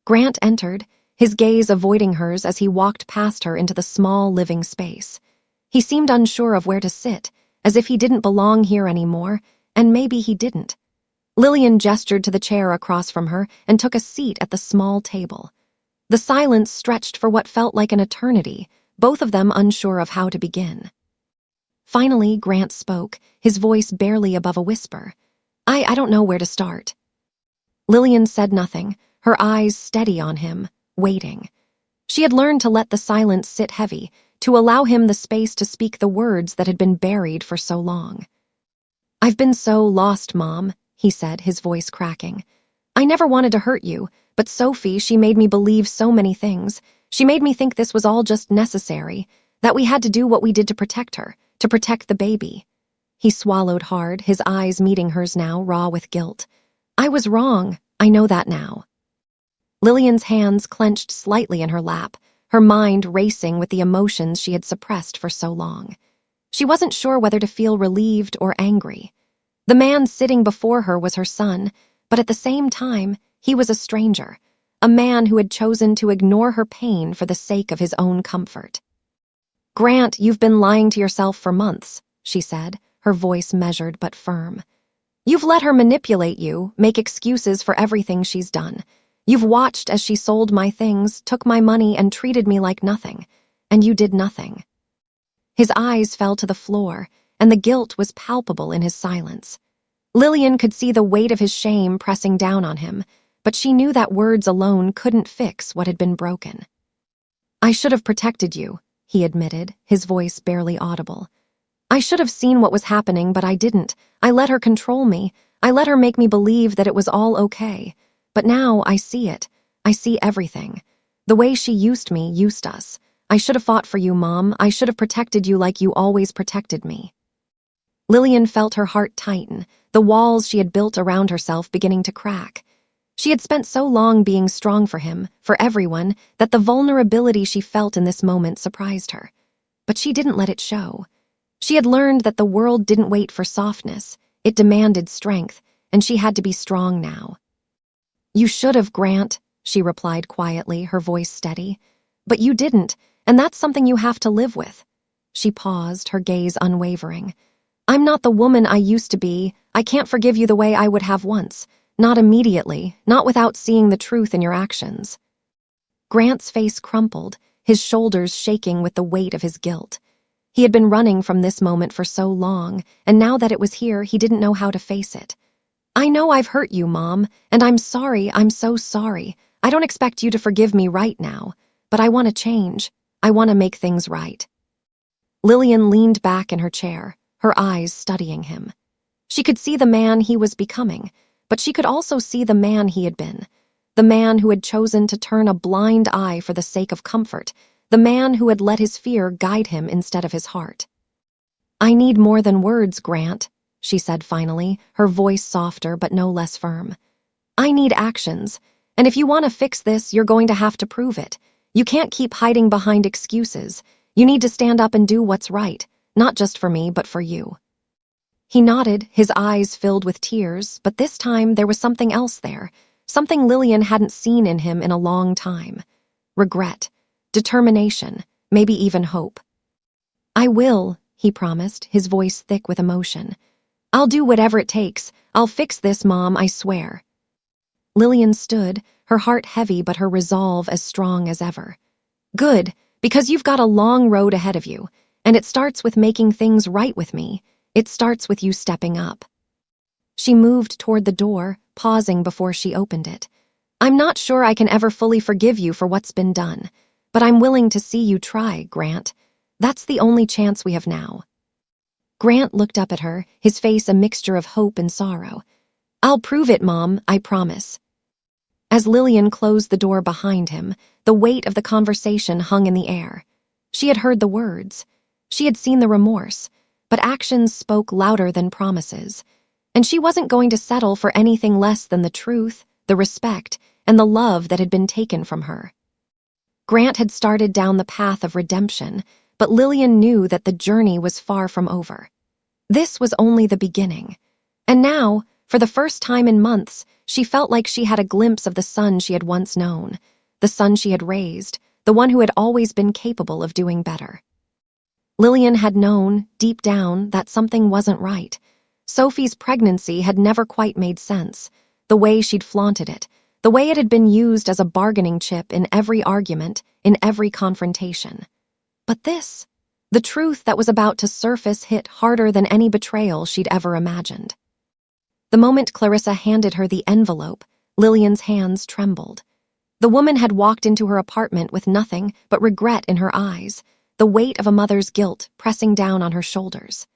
[SPEAKER 1] Grant entered, his gaze avoiding hers as he walked past her into the small living space. He seemed unsure of where to sit, as if he didn't belong here anymore, and maybe he didn't. Lillian gestured to the chair across from her and took a seat at the small table. The silence stretched for what felt like an eternity, both of them unsure of how to begin. Finally, Grant spoke, his voice barely above a whisper. I don't know where to start." Lillian said nothing, her eyes steady on him, waiting. She had learned to let the silence sit heavy, to allow him the space to speak the words that had been buried for so long. "I've been so lost, Mom," he said, his voice cracking. "I never wanted to hurt you, but Sophie, she made me believe so many things. She made me think this was all just necessary, that we had to do what we did to protect her, to protect the baby." He swallowed hard, his eyes meeting hers now, raw with guilt. "I was wrong, I know that now." Lillian's hands clenched slightly in her lap, her mind racing with the emotions she had suppressed for so long. She wasn't sure whether to feel relieved or angry. The man sitting before her was her son, but at the same time, he was a stranger, a man who had chosen to ignore her pain for the sake of his own comfort. "Grant, you've been lying to yourself for months," she said, her voice measured but firm. "You've let her manipulate you, make excuses for everything she's done. You've watched as she sold my things, took my money, and treated me like nothing. And you did nothing." His eyes fell to the floor, and the guilt was palpable in his silence. Lillian could see the weight of his shame pressing down on him, but she knew that words alone couldn't fix what had been broken. "I should have protected you," he admitted, his voice barely audible. "I should have seen what was happening, but I didn't. I let her control me. I let her make me believe that it was all okay. But now I see it. I see everything. The way she used me, used us. I should have fought for you, Mom. I should have protected you like you always protected me." Lillian felt her heart tighten, the walls she had built around herself beginning to crack. She had spent so long being strong for him, for everyone, that the vulnerability she felt in this moment surprised her. But she didn't let it show. She had learned that the world didn't wait for softness, it demanded strength, and she had to be strong now. "You should have, Grant," she replied quietly, her voice steady. "But you didn't, and that's something you have to live with." She paused, her gaze unwavering. "I'm not the woman I used to be. I can't forgive you the way I would have once. Not immediately, not without seeing the truth in your actions." Grant's face crumpled, his shoulders shaking with the weight of his guilt. He had been running from this moment for so long, and now that it was here, he didn't know how to face it. "I know I've hurt you, Mom, and I'm sorry, I'm so sorry. I don't expect you to forgive me right now, but I want to change. I want to make things right." Lillian leaned back in her chair, her eyes studying him. She could see the man he was becoming, but she could also see the man he had been. The man who had chosen to turn a blind eye for the sake of comfort. The man who had let his fear guide him instead of his heart. "I need more than words, Grant," she said finally, her voice softer but no less firm. "I need actions, and if you want to fix this, you're going to have to prove it. You can't keep hiding behind excuses. You need to stand up and do what's right, not just for me, but for you." He nodded, his eyes filled with tears, but this time there was something else there, something Lillian hadn't seen in him in a long time. Regret, determination, maybe even hope. "I will," he promised, his voice thick with emotion. "I'll do whatever it takes. I'll fix this, Mom, I swear." Lillian stood, her heart heavy but her resolve as strong as ever. "Good, because you've got a long road ahead of you, and it starts with making things right with me. It starts with you stepping up." She moved toward the door, pausing before she opened it. "I'm not sure I can ever fully forgive you for what's been done, but I'm willing to see you try, Grant. That's the only chance we have now." Grant looked up at her, his face a mixture of hope and sorrow. "I'll prove it, Mom, I promise." As Lillian closed the door behind him, the weight of the conversation hung in the air. She had heard the words. She had seen the remorse, but actions spoke louder than promises. And she wasn't going to settle for anything less than the truth, the respect, and the love that had been taken from her. Grant had started down the path of redemption, but Lillian knew that the journey was far from over. This was only the beginning. And now, for the first time in months, she felt like she had a glimpse of the son she had once known, the son she had raised, the one who had always been capable of doing better. Lillian had known, deep down, that something wasn't right. Sophie's pregnancy had never quite made sense, the way she'd flaunted it, the way it had been used as a bargaining chip in every argument, in every confrontation. But this, the truth that was about to surface, hit harder than any betrayal she'd ever imagined. The moment Clarissa handed her the envelope, Lillian's hands trembled. The woman had walked into her apartment with nothing but regret in her eyes, the weight of a mother's guilt pressing down on her shoulders.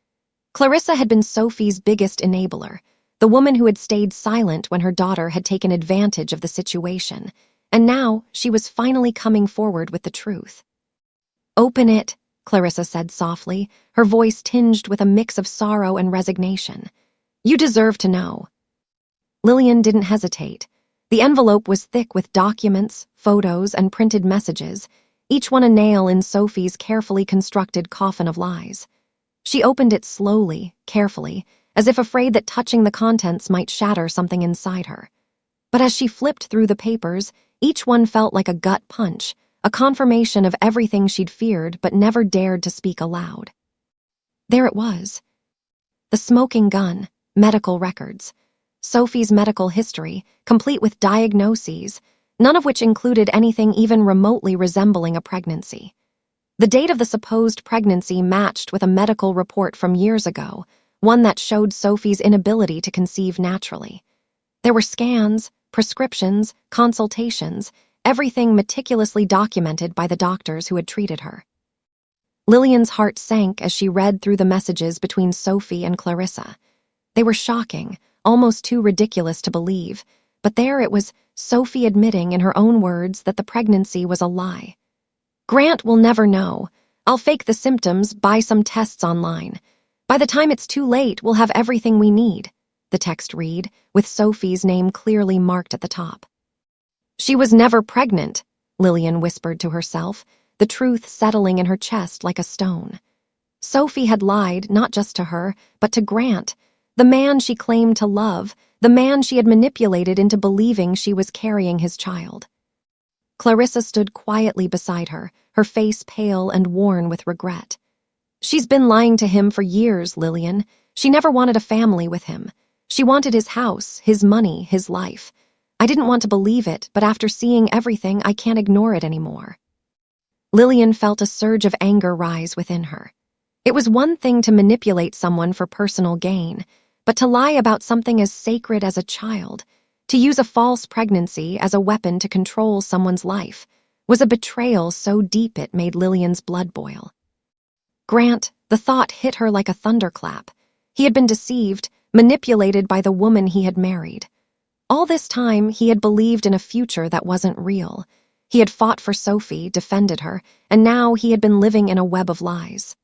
[SPEAKER 1] Clarissa had been Sophie's biggest enabler, the woman who had stayed silent when her daughter had taken advantage of the situation, and now she was finally coming forward with the truth. "Open it," Clarissa said softly, her voice tinged with a mix of sorrow and resignation. "You deserve to know." Lillian didn't hesitate. The envelope was thick with documents, photos, and printed messages, each one a nail in Sophie's carefully constructed coffin of lies. She opened it slowly, carefully, as if afraid that touching the contents might shatter something inside her. But as she flipped through the papers, each one felt like a gut punch, a confirmation of everything she'd feared but never dared to speak aloud. There it was. The smoking gun, medical records, Sophie's medical history, complete with diagnoses, none of which included anything even remotely resembling a pregnancy. The date of the supposed pregnancy matched with a medical report from years ago, one that showed Sophie's inability to conceive naturally. There were scans, prescriptions, consultations, everything meticulously documented by the doctors who had treated her. Lillian's heart sank as she read through the messages between Sophie and Clarissa. They were shocking, almost too ridiculous to believe, but there it was, Sophie admitting in her own words that the pregnancy was a lie. "Grant will never know. I'll fake the symptoms, buy some tests online. By the time it's too late, we'll have everything we need," the text read, with Sophie's name clearly marked at the top. "She was never pregnant," Lillian whispered to herself, the truth settling in her chest like a stone. Sophie had lied not just to her, but to Grant, the man she claimed to love, the man she had manipulated into believing she was carrying his child. Clarissa stood quietly beside her, her face pale and worn with regret. "She's been lying to him for years, Lillian. She never wanted a family with him. She wanted his house, his money, his life. I didn't want to believe it, but after seeing everything, I can't ignore it anymore." Lillian felt a surge of anger rise within her. It was one thing to manipulate someone for personal gain, but to lie about something as sacred as a child, to use a false pregnancy as a weapon to control someone's life, was a betrayal so deep it made Lillian's blood boil. Grant, the thought hit her like a thunderclap. He had been deceived, manipulated by the woman he had married. All this time, he had believed in a future that wasn't real. He had fought for Sophie, defended her, and now he had been living in a web of lies.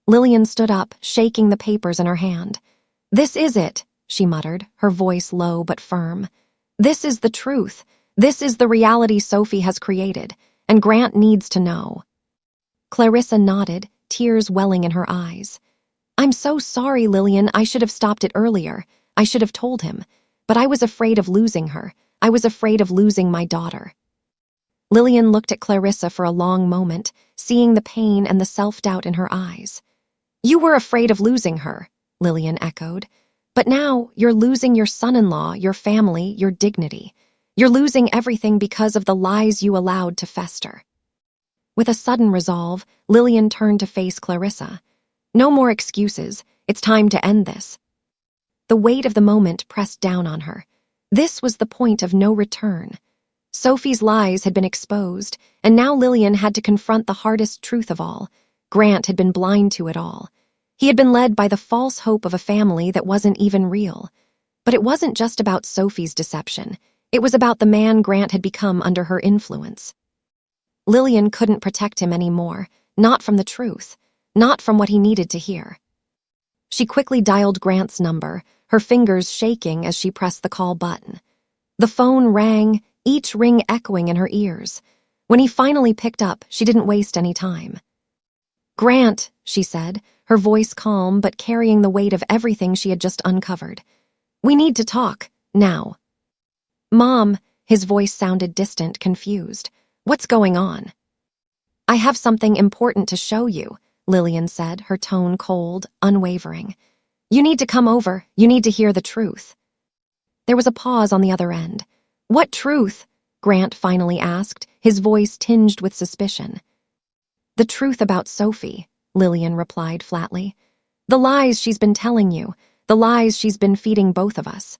[SPEAKER 1] Lillian stood up, shaking the papers in her hand. "This is it," she muttered, her voice low but firm. "This is the truth. This is the reality Sophie has created, and Grant needs to know." Clarissa nodded, tears welling in her eyes. "I'm so sorry, Lillian. I should have stopped it earlier. I should have told him. But I was afraid of losing her. I was afraid of losing my daughter." Lillian looked at Clarissa for a long moment, seeing the pain and the self-doubt in her eyes. "You were afraid of losing her," Lillian echoed. "But now you're losing your son-in-law, your family, your dignity. You're losing everything because of the lies you allowed to fester." With a sudden resolve, Lillian turned to face Clarissa. "No more excuses. It's time to end this." The weight of the moment pressed down on her. This was the point of no return. Sophie's lies had been exposed, and now Lillian had to confront the hardest truth of all. Grant had been blind to it all. He had been led by the false hope of a family that wasn't even real. But it wasn't just about Sophie's deception. It was about the man Grant had become under her influence. Lillian couldn't protect him anymore, not from the truth, not from what he needed to hear. She quickly dialed Grant's number, her fingers shaking as she pressed the call button. The phone rang, each ring echoing in her ears. When he finally picked up, she didn't waste any time. "Grant," she said, her voice calm but carrying the weight of everything she had just uncovered. "We need to talk, now." "Mom," his voice sounded distant, confused. "What's going on?" "I have something important to show you," Lillian said, her tone cold, unwavering. "You need to come over. You need to hear the truth." There was a pause on the other end. "What truth?" Grant finally asked, his voice tinged with suspicion. "The truth about Sophie," Lillian replied flatly. "The lies she's been telling you, the lies she's been feeding both of us."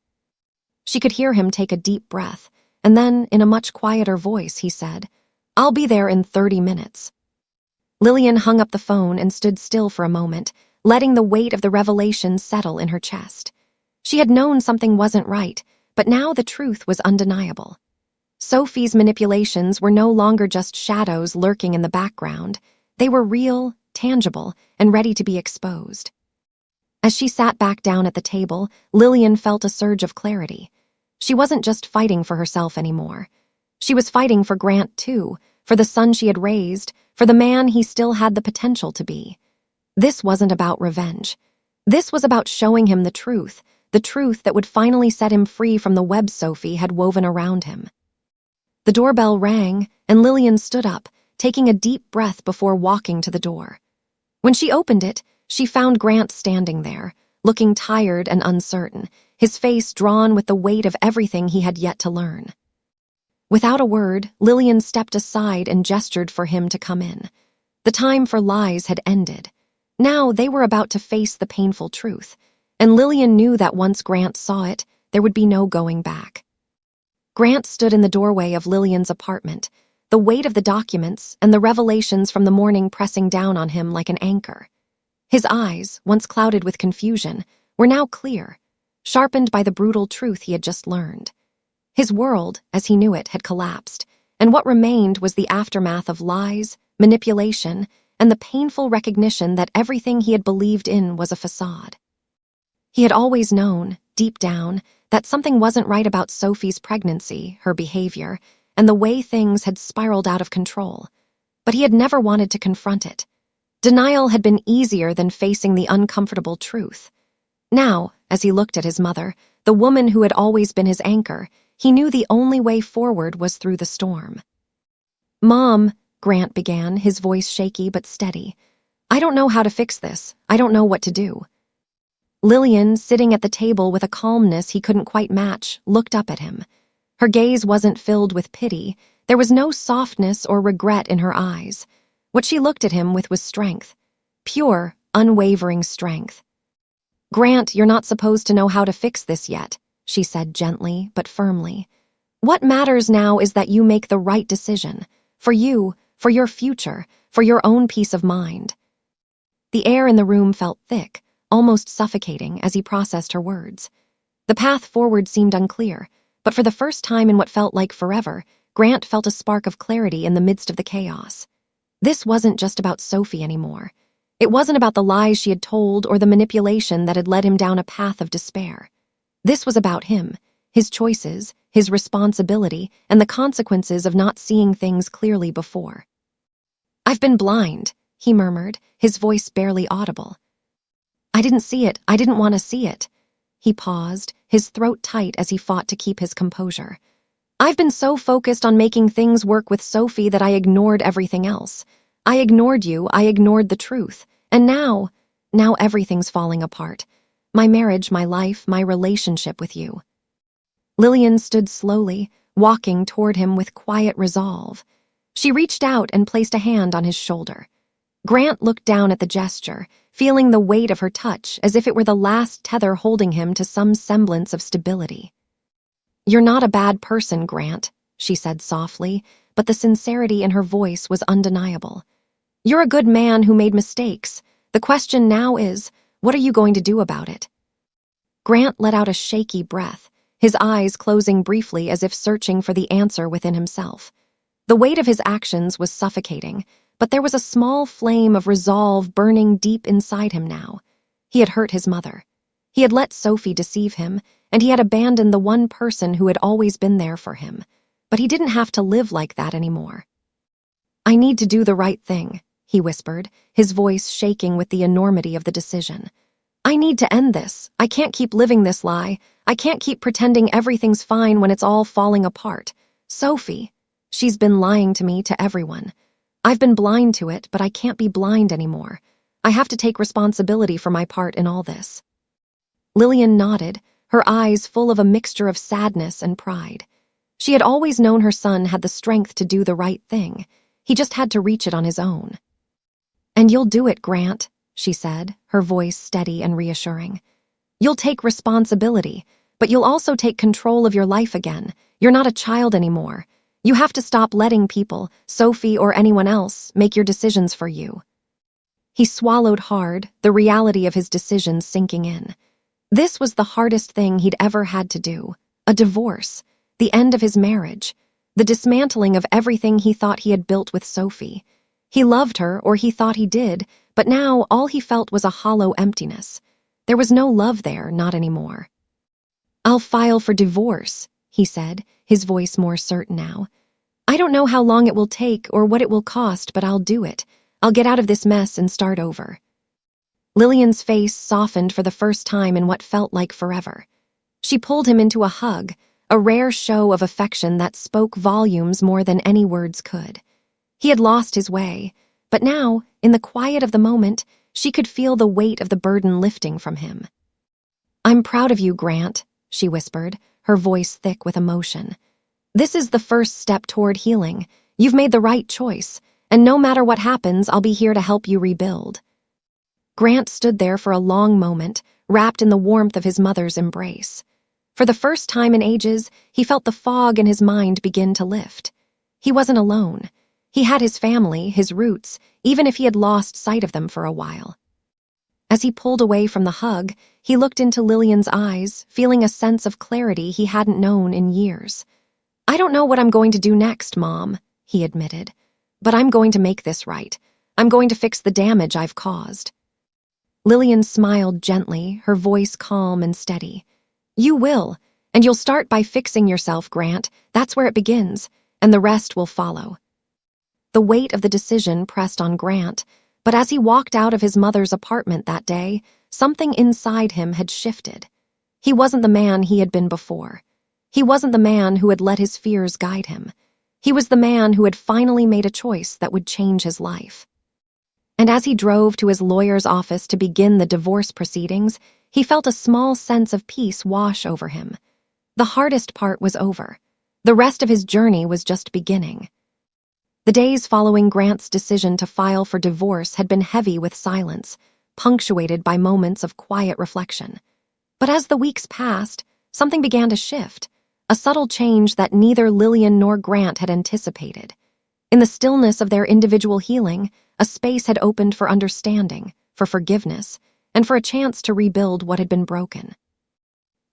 [SPEAKER 1] She could hear him take a deep breath, and then, in a much quieter voice, he said, "I'll be there in 30 minutes. Lillian hung up the phone and stood still for a moment, letting the weight of the revelation settle in her chest. She had known something wasn't right, but now the truth was undeniable. Sophie's manipulations were no longer just shadows lurking in the background. They were real, tangible, and ready to be exposed. As she sat back down at the table, Lillian felt a surge of clarity. She wasn't just fighting for herself anymore. She was fighting for Grant, too, for the son she had raised, for the man he still had the potential to be. This wasn't about revenge. This was about showing him the truth that would finally set him free from the web Sophie had woven around him. The doorbell rang, and Lillian stood up, taking a deep breath before walking to the door. When she opened it, she found Grant standing there, looking tired and uncertain, his face drawn with the weight of everything he had yet to learn. Without a word, Lillian stepped aside and gestured for him to come in. The time for lies had ended. Now they were about to face the painful truth, and Lillian knew that once Grant saw it, there would be no going back. Grant stood in the doorway of Lillian's apartment, the weight of the documents and the revelations from the morning pressing down on him like an anchor. His eyes, once clouded with confusion, were now clear, sharpened by the brutal truth he had just learned. His world, as he knew it, had collapsed, and what remained was the aftermath of lies, manipulation, and the painful recognition that everything he had believed in was a facade. He had always known, deep down, that something wasn't right about Sophie's pregnancy, her behavior, and the way things had spiraled out of control, but he had never wanted to confront it. Denial had been easier than facing the uncomfortable truth. Now, as he looked at his mother, the woman who had always been his anchor, he knew the only way forward was through the storm. "Mom," Grant began, his voice shaky but steady. "I don't know how to fix this. I don't know what to do." Lillian, sitting at the table with a calmness he couldn't quite match, looked up at him. Her gaze wasn't filled with pity. There was no softness or regret in her eyes. What she looked at him with was strength. Pure, unwavering strength. "Grant, you're not supposed to know how to fix this yet," she said gently but firmly. "What matters now is that you make the right decision. For you, for your future, for your own peace of mind. The air in the room felt thick, almost suffocating as he processed her words. The path forward seemed unclear, but for the first time in what felt like forever, Grant felt a spark of clarity in the midst of the chaos. This wasn't just about Sophie anymore. It wasn't about the lies she had told or the manipulation that had led him down a path of despair. This was about him, his choices, his responsibility, and the consequences of not seeing things clearly before. "I've been blind," he murmured, his voice barely audible. "I didn't see it. I didn't want to see it." He paused, his throat tight as he fought to keep his composure. "I've been so focused on making things work with Sophie that I ignored everything else. I ignored you, I ignored the truth. And now everything's falling apart. My marriage, my life, my relationship with you." Lillian stood slowly, walking toward him with quiet resolve. She reached out and placed a hand on his shoulder. Grant looked down at the gesture, feeling the weight of her touch as if it were the last tether holding him to some semblance of stability. "You're not a bad person, Grant," she said softly, but the sincerity in her voice was undeniable. "You're a good man who made mistakes. The question now is, what are you going to do about it?" Grant let out a shaky breath, his eyes closing briefly as if searching for the answer within himself. The weight of his actions was suffocating, but there was a small flame of resolve burning deep inside him now. He had hurt his mother. He had let Sophie deceive him, and he had abandoned the one person who had always been there for him. But he didn't have to live like that anymore. "I need to do the right thing," he whispered, his voice shaking with the enormity of the decision. "I need to end this. I can't keep living this lie. I can't keep pretending everything's fine when it's all falling apart. Sophie, she's been lying to me, to everyone. I've been blind to it, but I can't be blind anymore. I have to take responsibility for my part in all this." Lillian nodded, her eyes full of a mixture of sadness and pride. She had always known her son had the strength to do the right thing. He just had to reach it on his own. "And you'll do it, Grant," she said, her voice steady and reassuring. "You'll take responsibility, but you'll also take control of your life again. You're not a child anymore. You have to stop letting people, Sophie or anyone else, make your decisions for you." He swallowed hard, the reality of his decisions sinking in. This was the hardest thing he'd ever had to do. A divorce, the end of his marriage, the dismantling of everything he thought he had built with Sophie. He loved her, or he thought he did, but now all he felt was a hollow emptiness. There was no love there, not anymore. "I'll file for divorce," he said, his voice more certain now. "I don't know how long it will take or what it will cost, but I'll do it. I'll get out of this mess and start over." Lillian's face softened for the first time in what felt like forever. She pulled him into a hug, a rare show of affection that spoke volumes more than any words could. He had lost his way, but now, in the quiet of the moment, she could feel the weight of the burden lifting from him. "I'm proud of you, Grant," she whispered, her voice thick with emotion. "This is the first step toward healing. You've made the right choice, and no matter what happens, I'll be here to help you rebuild." Grant stood there for a long moment, wrapped in the warmth of his mother's embrace. For the first time in ages, he felt the fog in his mind begin to lift. He wasn't alone. He had his family, his roots, even if he had lost sight of them for a while. As he pulled away from the hug, he looked into Lillian's eyes, feeling a sense of clarity he hadn't known in years. "I don't know what I'm going to do next, Mom," he admitted, "but I'm going to make this right. I'm going to fix the damage I've caused." Lillian smiled gently, her voice calm and steady. "You will, and you'll start by fixing yourself, Grant. That's where it begins, and the rest will follow." The weight of the decision pressed on Grant, but as he walked out of his mother's apartment that day, something inside him had shifted. He wasn't the man he had been before. He wasn't the man who had let his fears guide him. He was the man who had finally made a choice that would change his life. And as he drove to his lawyer's office to begin the divorce proceedings, he felt a small sense of peace wash over him. The hardest part was over. The rest of his journey was just beginning. The days following Grant's decision to file for divorce had been heavy with silence, punctuated by moments of quiet reflection. But as the weeks passed, something began to shift, a subtle change that neither Lillian nor Grant had anticipated. In the stillness of their individual healing, a space had opened for understanding, for forgiveness, and for a chance to rebuild what had been broken.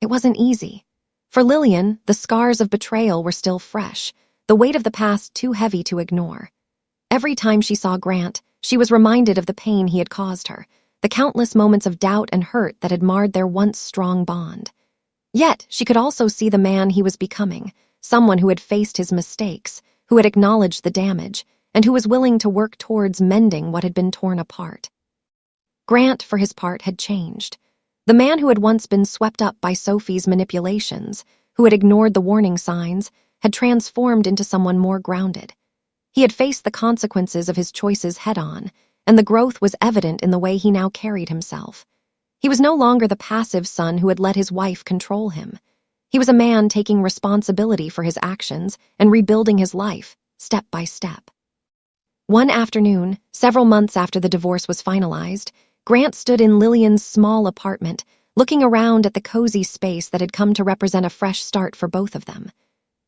[SPEAKER 1] It wasn't easy. For Lillian, the scars of betrayal were still fresh, the weight of the past too heavy to ignore. Every time she saw Grant, she was reminded of the pain he had caused her, the countless moments of doubt and hurt that had marred their once strong bond. Yet, she could also see the man he was becoming, someone who had faced his mistakes, who had acknowledged the damage, and who was willing to work towards mending what had been torn apart. Grant, for his part, had changed. The man who had once been swept up by Sophie's manipulations, who had ignored the warning signs, had transformed into someone more grounded. He had faced the consequences of his choices head-on, and the growth was evident in the way he now carried himself. He was no longer the passive son who had let his wife control him. He was a man taking responsibility for his actions and rebuilding his life, step by step. One afternoon, several months after the divorce was finalized, Grant stood in Lillian's small apartment, looking around at the cozy space that had come to represent a fresh start for both of them.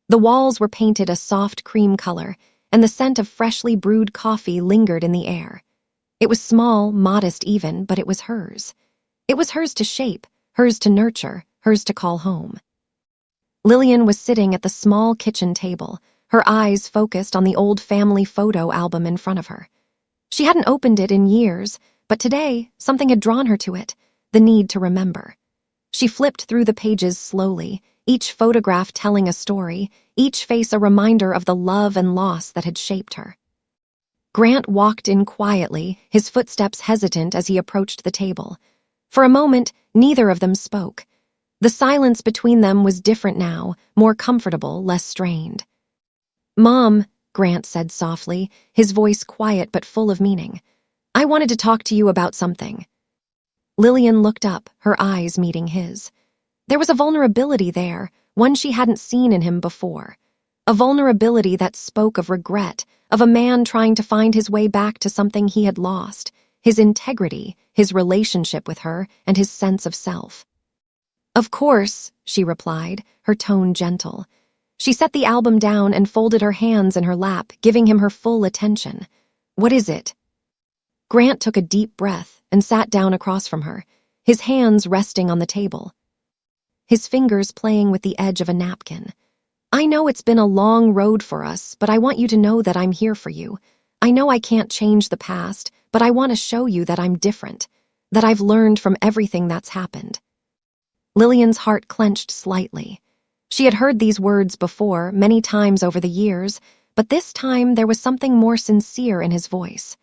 [SPEAKER 1] The walls were painted a soft cream color, and the scent of freshly brewed coffee lingered in the air. It was small, modest even, but it was hers. It was hers to shape, hers to nurture, hers to call home. Lillian was sitting at the small kitchen table, her eyes focused on the old family photo album in front of her. She hadn't opened it in years, but today something had drawn her to it, the need to remember. She flipped through the pages slowly, each photograph telling a story, each face a reminder of the love and loss that had shaped her. Grant walked in quietly, his footsteps hesitant as he approached the table. For a moment, neither of them spoke. The silence between them was different now, more comfortable, less strained. "Mom," Grant said softly, his voice quiet but full of meaning. "I wanted to talk to you about something." Lillian looked up, her eyes meeting his. There was a vulnerability there, one she hadn't seen in him before. A vulnerability that spoke of regret, of a man trying to find his way back to something he had lost, his integrity, his relationship with her, and his sense of self. "Of course," she replied, her tone gentle. She set the album down and folded her hands in her lap, giving him her full attention. "What is it?" Grant took a deep breath and sat down across from her, his hands resting on the table, his fingers playing with the edge of a napkin. "I know it's been a long road for us, but I want you to know that I'm here for you. I know I can't change the past, but I want to show you that I'm different, that I've learned from everything that's happened." Lillian's heart clenched slightly. She had heard these words before, many times over the years, but this time there was something more sincere in his voice.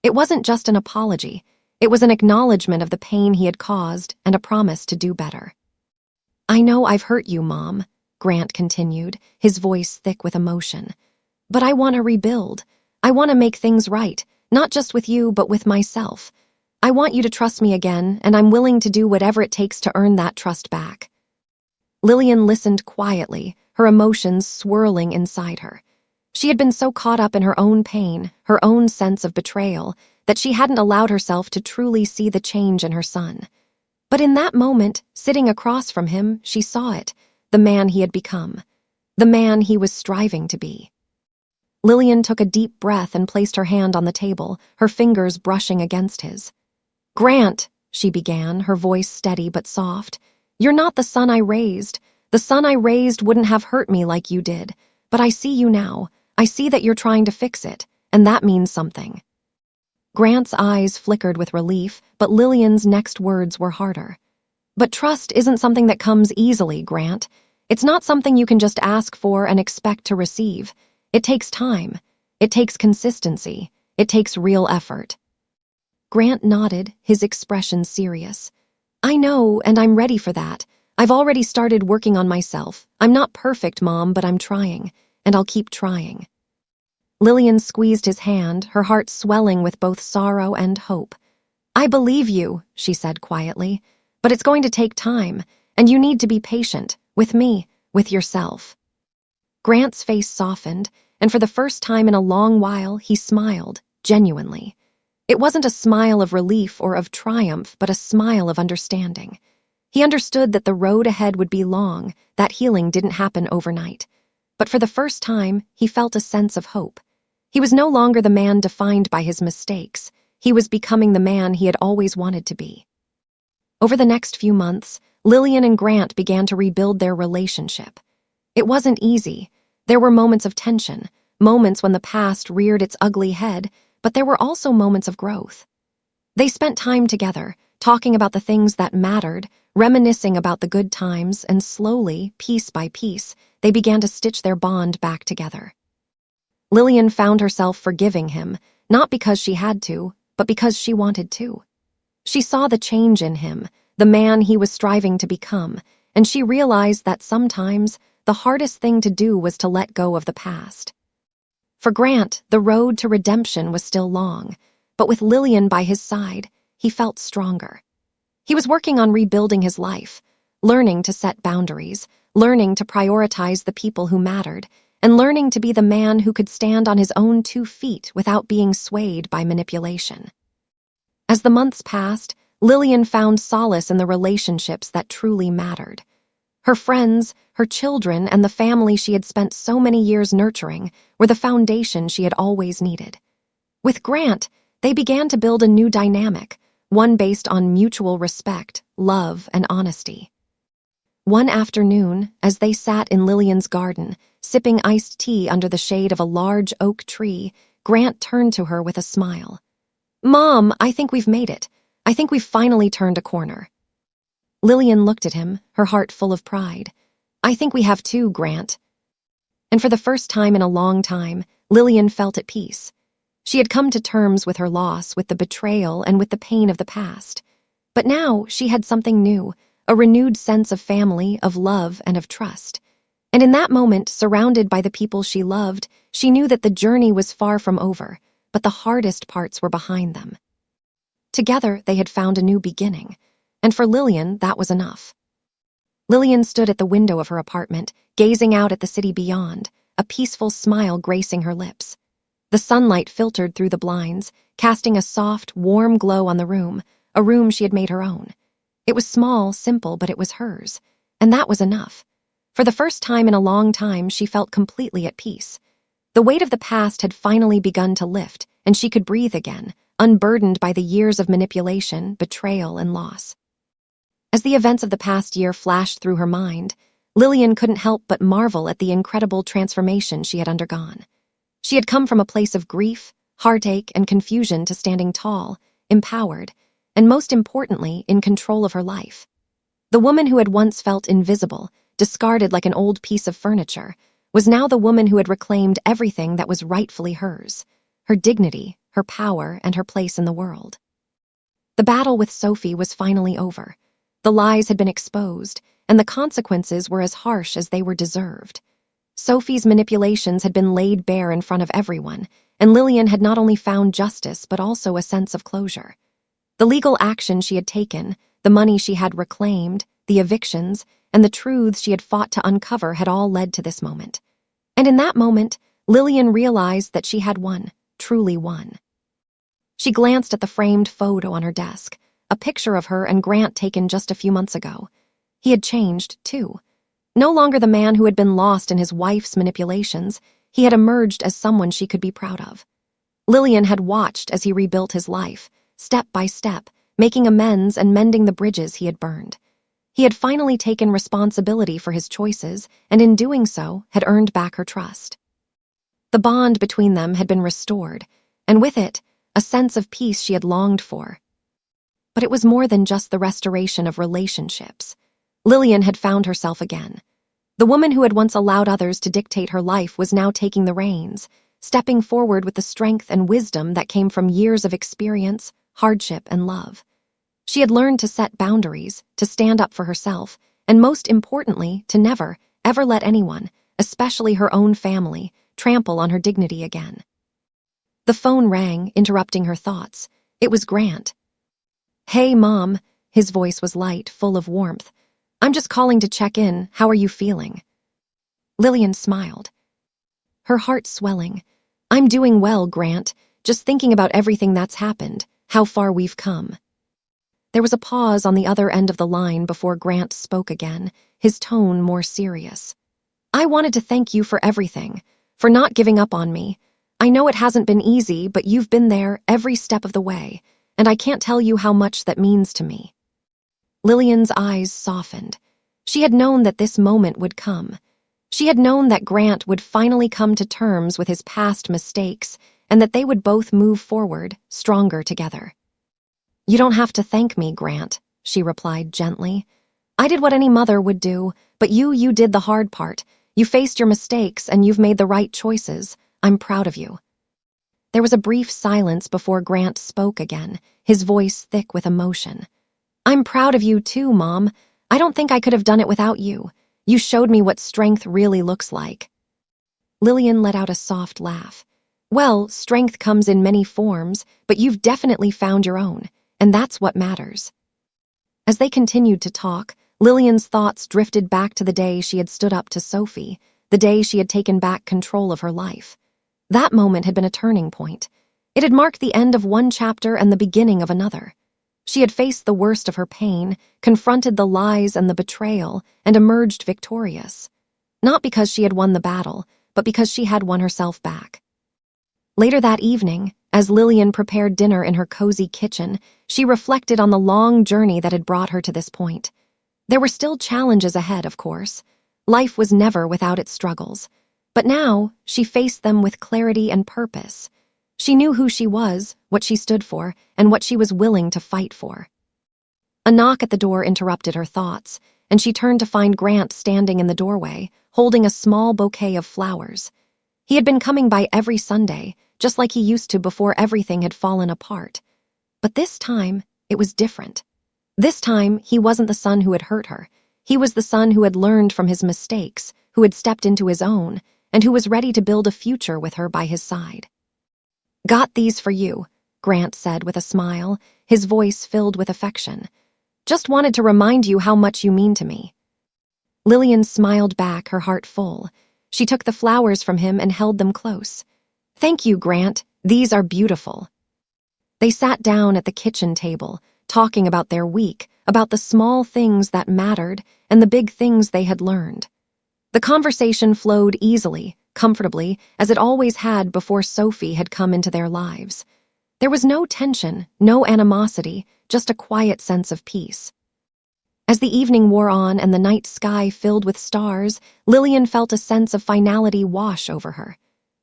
[SPEAKER 1] It wasn't just an apology. It was an acknowledgement of the pain he had caused and a promise to do better. "I know I've hurt you, Mom," Grant continued, his voice thick with emotion. "But I want to rebuild. I want to make things right, not just with you, but with myself. I want you to trust me again, and I'm willing to do whatever it takes to earn that trust back." Lillian listened quietly, her emotions swirling inside her. She had been so caught up in her own pain, her own sense of betrayal, that she hadn't allowed herself to truly see the change in her son. But in that moment, sitting across from him, she saw it, the man he had become, the man he was striving to be. Lillian took a deep breath and placed her hand on the table, her fingers brushing against his. "Grant," she began, her voice steady but soft, "you're not the son I raised. The son I raised wouldn't have hurt me like you did. But I see you now. I see that you're trying to fix it, and that means something." Grant's eyes flickered with relief, but Lillian's next words were harder. "But trust isn't something that comes easily, Grant. It's not something you can just ask for and expect to receive. It takes time. It takes consistency. It takes real effort." Grant nodded, his expression serious. "I know, and I'm ready for that. I've already started working on myself. I'm not perfect, Mom, but I'm trying, and I'll keep trying." Lillian squeezed his hand, her heart swelling with both sorrow and hope. "I believe you," she said quietly, "but it's going to take time, and you need to be patient, with me, with yourself." Grant's face softened, and for the first time in a long while, he smiled, genuinely. It wasn't a smile of relief or of triumph, but a smile of understanding. He understood that the road ahead would be long, that healing didn't happen overnight. But for the first time, he felt a sense of hope. He was no longer the man defined by his mistakes. He was becoming the man he had always wanted to be. Over the next few months, Lillian and Grant began to rebuild their relationship. It wasn't easy. There were moments of tension, moments when the past reared its ugly head, but there were also moments of growth. They spent time together, talking about the things that mattered, reminiscing about the good times, and slowly, piece by piece, they began to stitch their bond back together. Lillian found herself forgiving him, not because she had to, but because she wanted to. She saw the change in him, the man he was striving to become, and she realized that sometimes the hardest thing to do was to let go of the past. For Grant, the road to redemption was still long, but with Lillian by his side, he felt stronger. He was working on rebuilding his life, learning to set boundaries, learning to prioritize the people who mattered, and learning to be the man who could stand on his own 2 feet without being swayed by manipulation. As the months passed, Lillian found solace in the relationships that truly mattered. Her friends, her children, and the family she had spent so many years nurturing were the foundation she had always needed. With Grant, they began to build a new dynamic, one based on mutual respect, love, and honesty. One afternoon, as they sat in Lillian's garden, sipping iced tea under the shade of a large oak tree, Grant turned to her with a smile. "Mom, I think we've made it. I think we've finally turned a corner." Lillian looked at him, her heart full of pride. "I think we have too, Grant." And for the first time in a long time, Lillian felt at peace. She had come to terms with her loss, with the betrayal, and with the pain of the past. But now she had something new, a renewed sense of family, of love, and of trust. And in that moment, surrounded by the people she loved, she knew that the journey was far from over, but the hardest parts were behind them. Together, they had found a new beginning, and for Lillian, that was enough. Lillian stood at the window of her apartment, gazing out at the city beyond, a peaceful smile gracing her lips. The sunlight filtered through the blinds, casting a soft, warm glow on the room, a room she had made her own. It was small, simple, but it was hers, and that was enough. For the first time in a long time, she felt completely at peace. The weight of the past had finally begun to lift, and she could breathe again, unburdened by the years of manipulation, betrayal, and loss. As the events of the past year flashed through her mind, Lillian couldn't help but marvel at the incredible transformation she had undergone. She had come from a place of grief, heartache, and confusion to standing tall, empowered, and most importantly, in control of her life. The woman who had once felt invisible, discarded like an old piece of furniture, was now the woman who had reclaimed everything that was rightfully hers, her dignity, her power, and her place in the world. The battle with Sophie was finally over. The lies had been exposed, and the consequences were as harsh as they were deserved. Sophie's manipulations had been laid bare in front of everyone, and Lillian had not only found justice but also a sense of closure. The legal action she had taken, the money she had reclaimed, the evictions, and the truths she had fought to uncover had all led to this moment. And in that moment, Lillian realized that she had won, truly won. She glanced at the framed photo on her desk, a picture of her and Grant taken just a few months ago. He had changed, too. No longer the man who had been lost in his wife's manipulations, he had emerged as someone she could be proud of. Lillian had watched as he rebuilt his life, step by step, making amends and mending the bridges he had burned. He had finally taken responsibility for his choices, and in doing so, had earned back her trust. The bond between them had been restored, and with it, a sense of peace she had longed for. But it was more than just the restoration of relationships. Lillian had found herself again. The woman who had once allowed others to dictate her life was now taking the reins, stepping forward with the strength and wisdom that came from years of experience, hardship, and love. She had learned to set boundaries, to stand up for herself, and most importantly, to never, ever let anyone, especially her own family, trample on her dignity again. The phone rang, interrupting her thoughts. It was Grant. "Hey, Mom," his voice was light, full of warmth. "I'm just calling to check in. How are you feeling?" Lillian smiled, her heart swelling. "I'm doing well, Grant, just thinking about everything that's happened, how far we've come." There was a pause on the other end of the line before Grant spoke again, his tone more serious. "I wanted to thank you for everything, for not giving up on me. I know it hasn't been easy, but you've been there every step of the way, and I can't tell you how much that means to me." Lillian's eyes softened. She had known that this moment would come. She had known that Grant would finally come to terms with his past mistakes and that they would both move forward, stronger together. "You don't have to thank me, Grant," she replied gently. "I did what any mother would do, but you did the hard part. You faced your mistakes and you've made the right choices. I'm proud of you." There was a brief silence before Grant spoke again, his voice thick with emotion. "I'm proud of you too, Mom. I don't think I could have done it without you. You showed me what strength really looks like." Lillian let out a soft laugh. "Well, strength comes in many forms, but you've definitely found your own, and that's what matters." As they continued to talk, Lillian's thoughts drifted back to the day she had stood up to Sophie, the day she had taken back control of her life. That moment had been a turning point. It had marked the end of one chapter and the beginning of another. She had faced the worst of her pain, confronted the lies and the betrayal, and emerged victorious. Not because she had won the battle, but because she had won herself back. Later that evening, as Lillian prepared dinner in her cozy kitchen, she reflected on the long journey that had brought her to this point. There were still challenges ahead, of course. Life was never without its struggles. But now, she faced them with clarity and purpose. She knew who she was, what she stood for, and what she was willing to fight for. A knock at the door interrupted her thoughts, and she turned to find Grant standing in the doorway, holding a small bouquet of flowers. He had been coming by every Sunday, just like he used to before everything had fallen apart. But this time, it was different. This time, he wasn't the son who had hurt her. He was the son who had learned from his mistakes, who had stepped into his own, and who was ready to build a future with her by his side. "Got these for you," Grant said with a smile, his voice filled with affection. "Just wanted to remind you how much you mean to me." Lillian smiled back, her heart full. She took the flowers from him and held them close. "Thank you, Grant. These are beautiful." They sat down at the kitchen table, talking about their week, about the small things that mattered and the big things they had learned. The conversation flowed easily, comfortably, as it always had before Sophie had come into their lives. There was no tension, no animosity, just a quiet sense of peace. As the evening wore on and the night sky filled with stars, Lillian felt a sense of finality wash over her.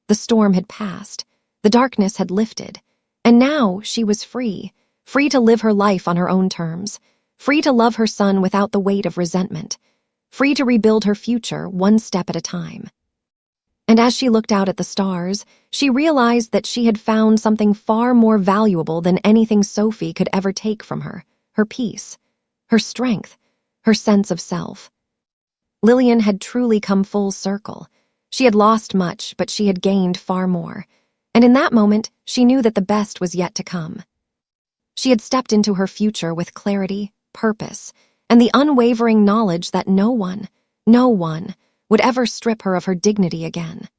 [SPEAKER 1] The storm had passed, the darkness had lifted, and now she was free, free to live her life on her own terms, free to love her son without the weight of resentment, free to rebuild her future one step at a time. And as she looked out at the stars, she realized that she had found something far more valuable than anything Sophie could ever take from her: her peace, her strength, her sense of self. Lillian had truly come full circle. She had lost much, but she had gained far more. And in that moment, she knew that the best was yet to come. She had stepped into her future with clarity, purpose, and the unwavering knowledge that no one would ever strip her of her dignity again.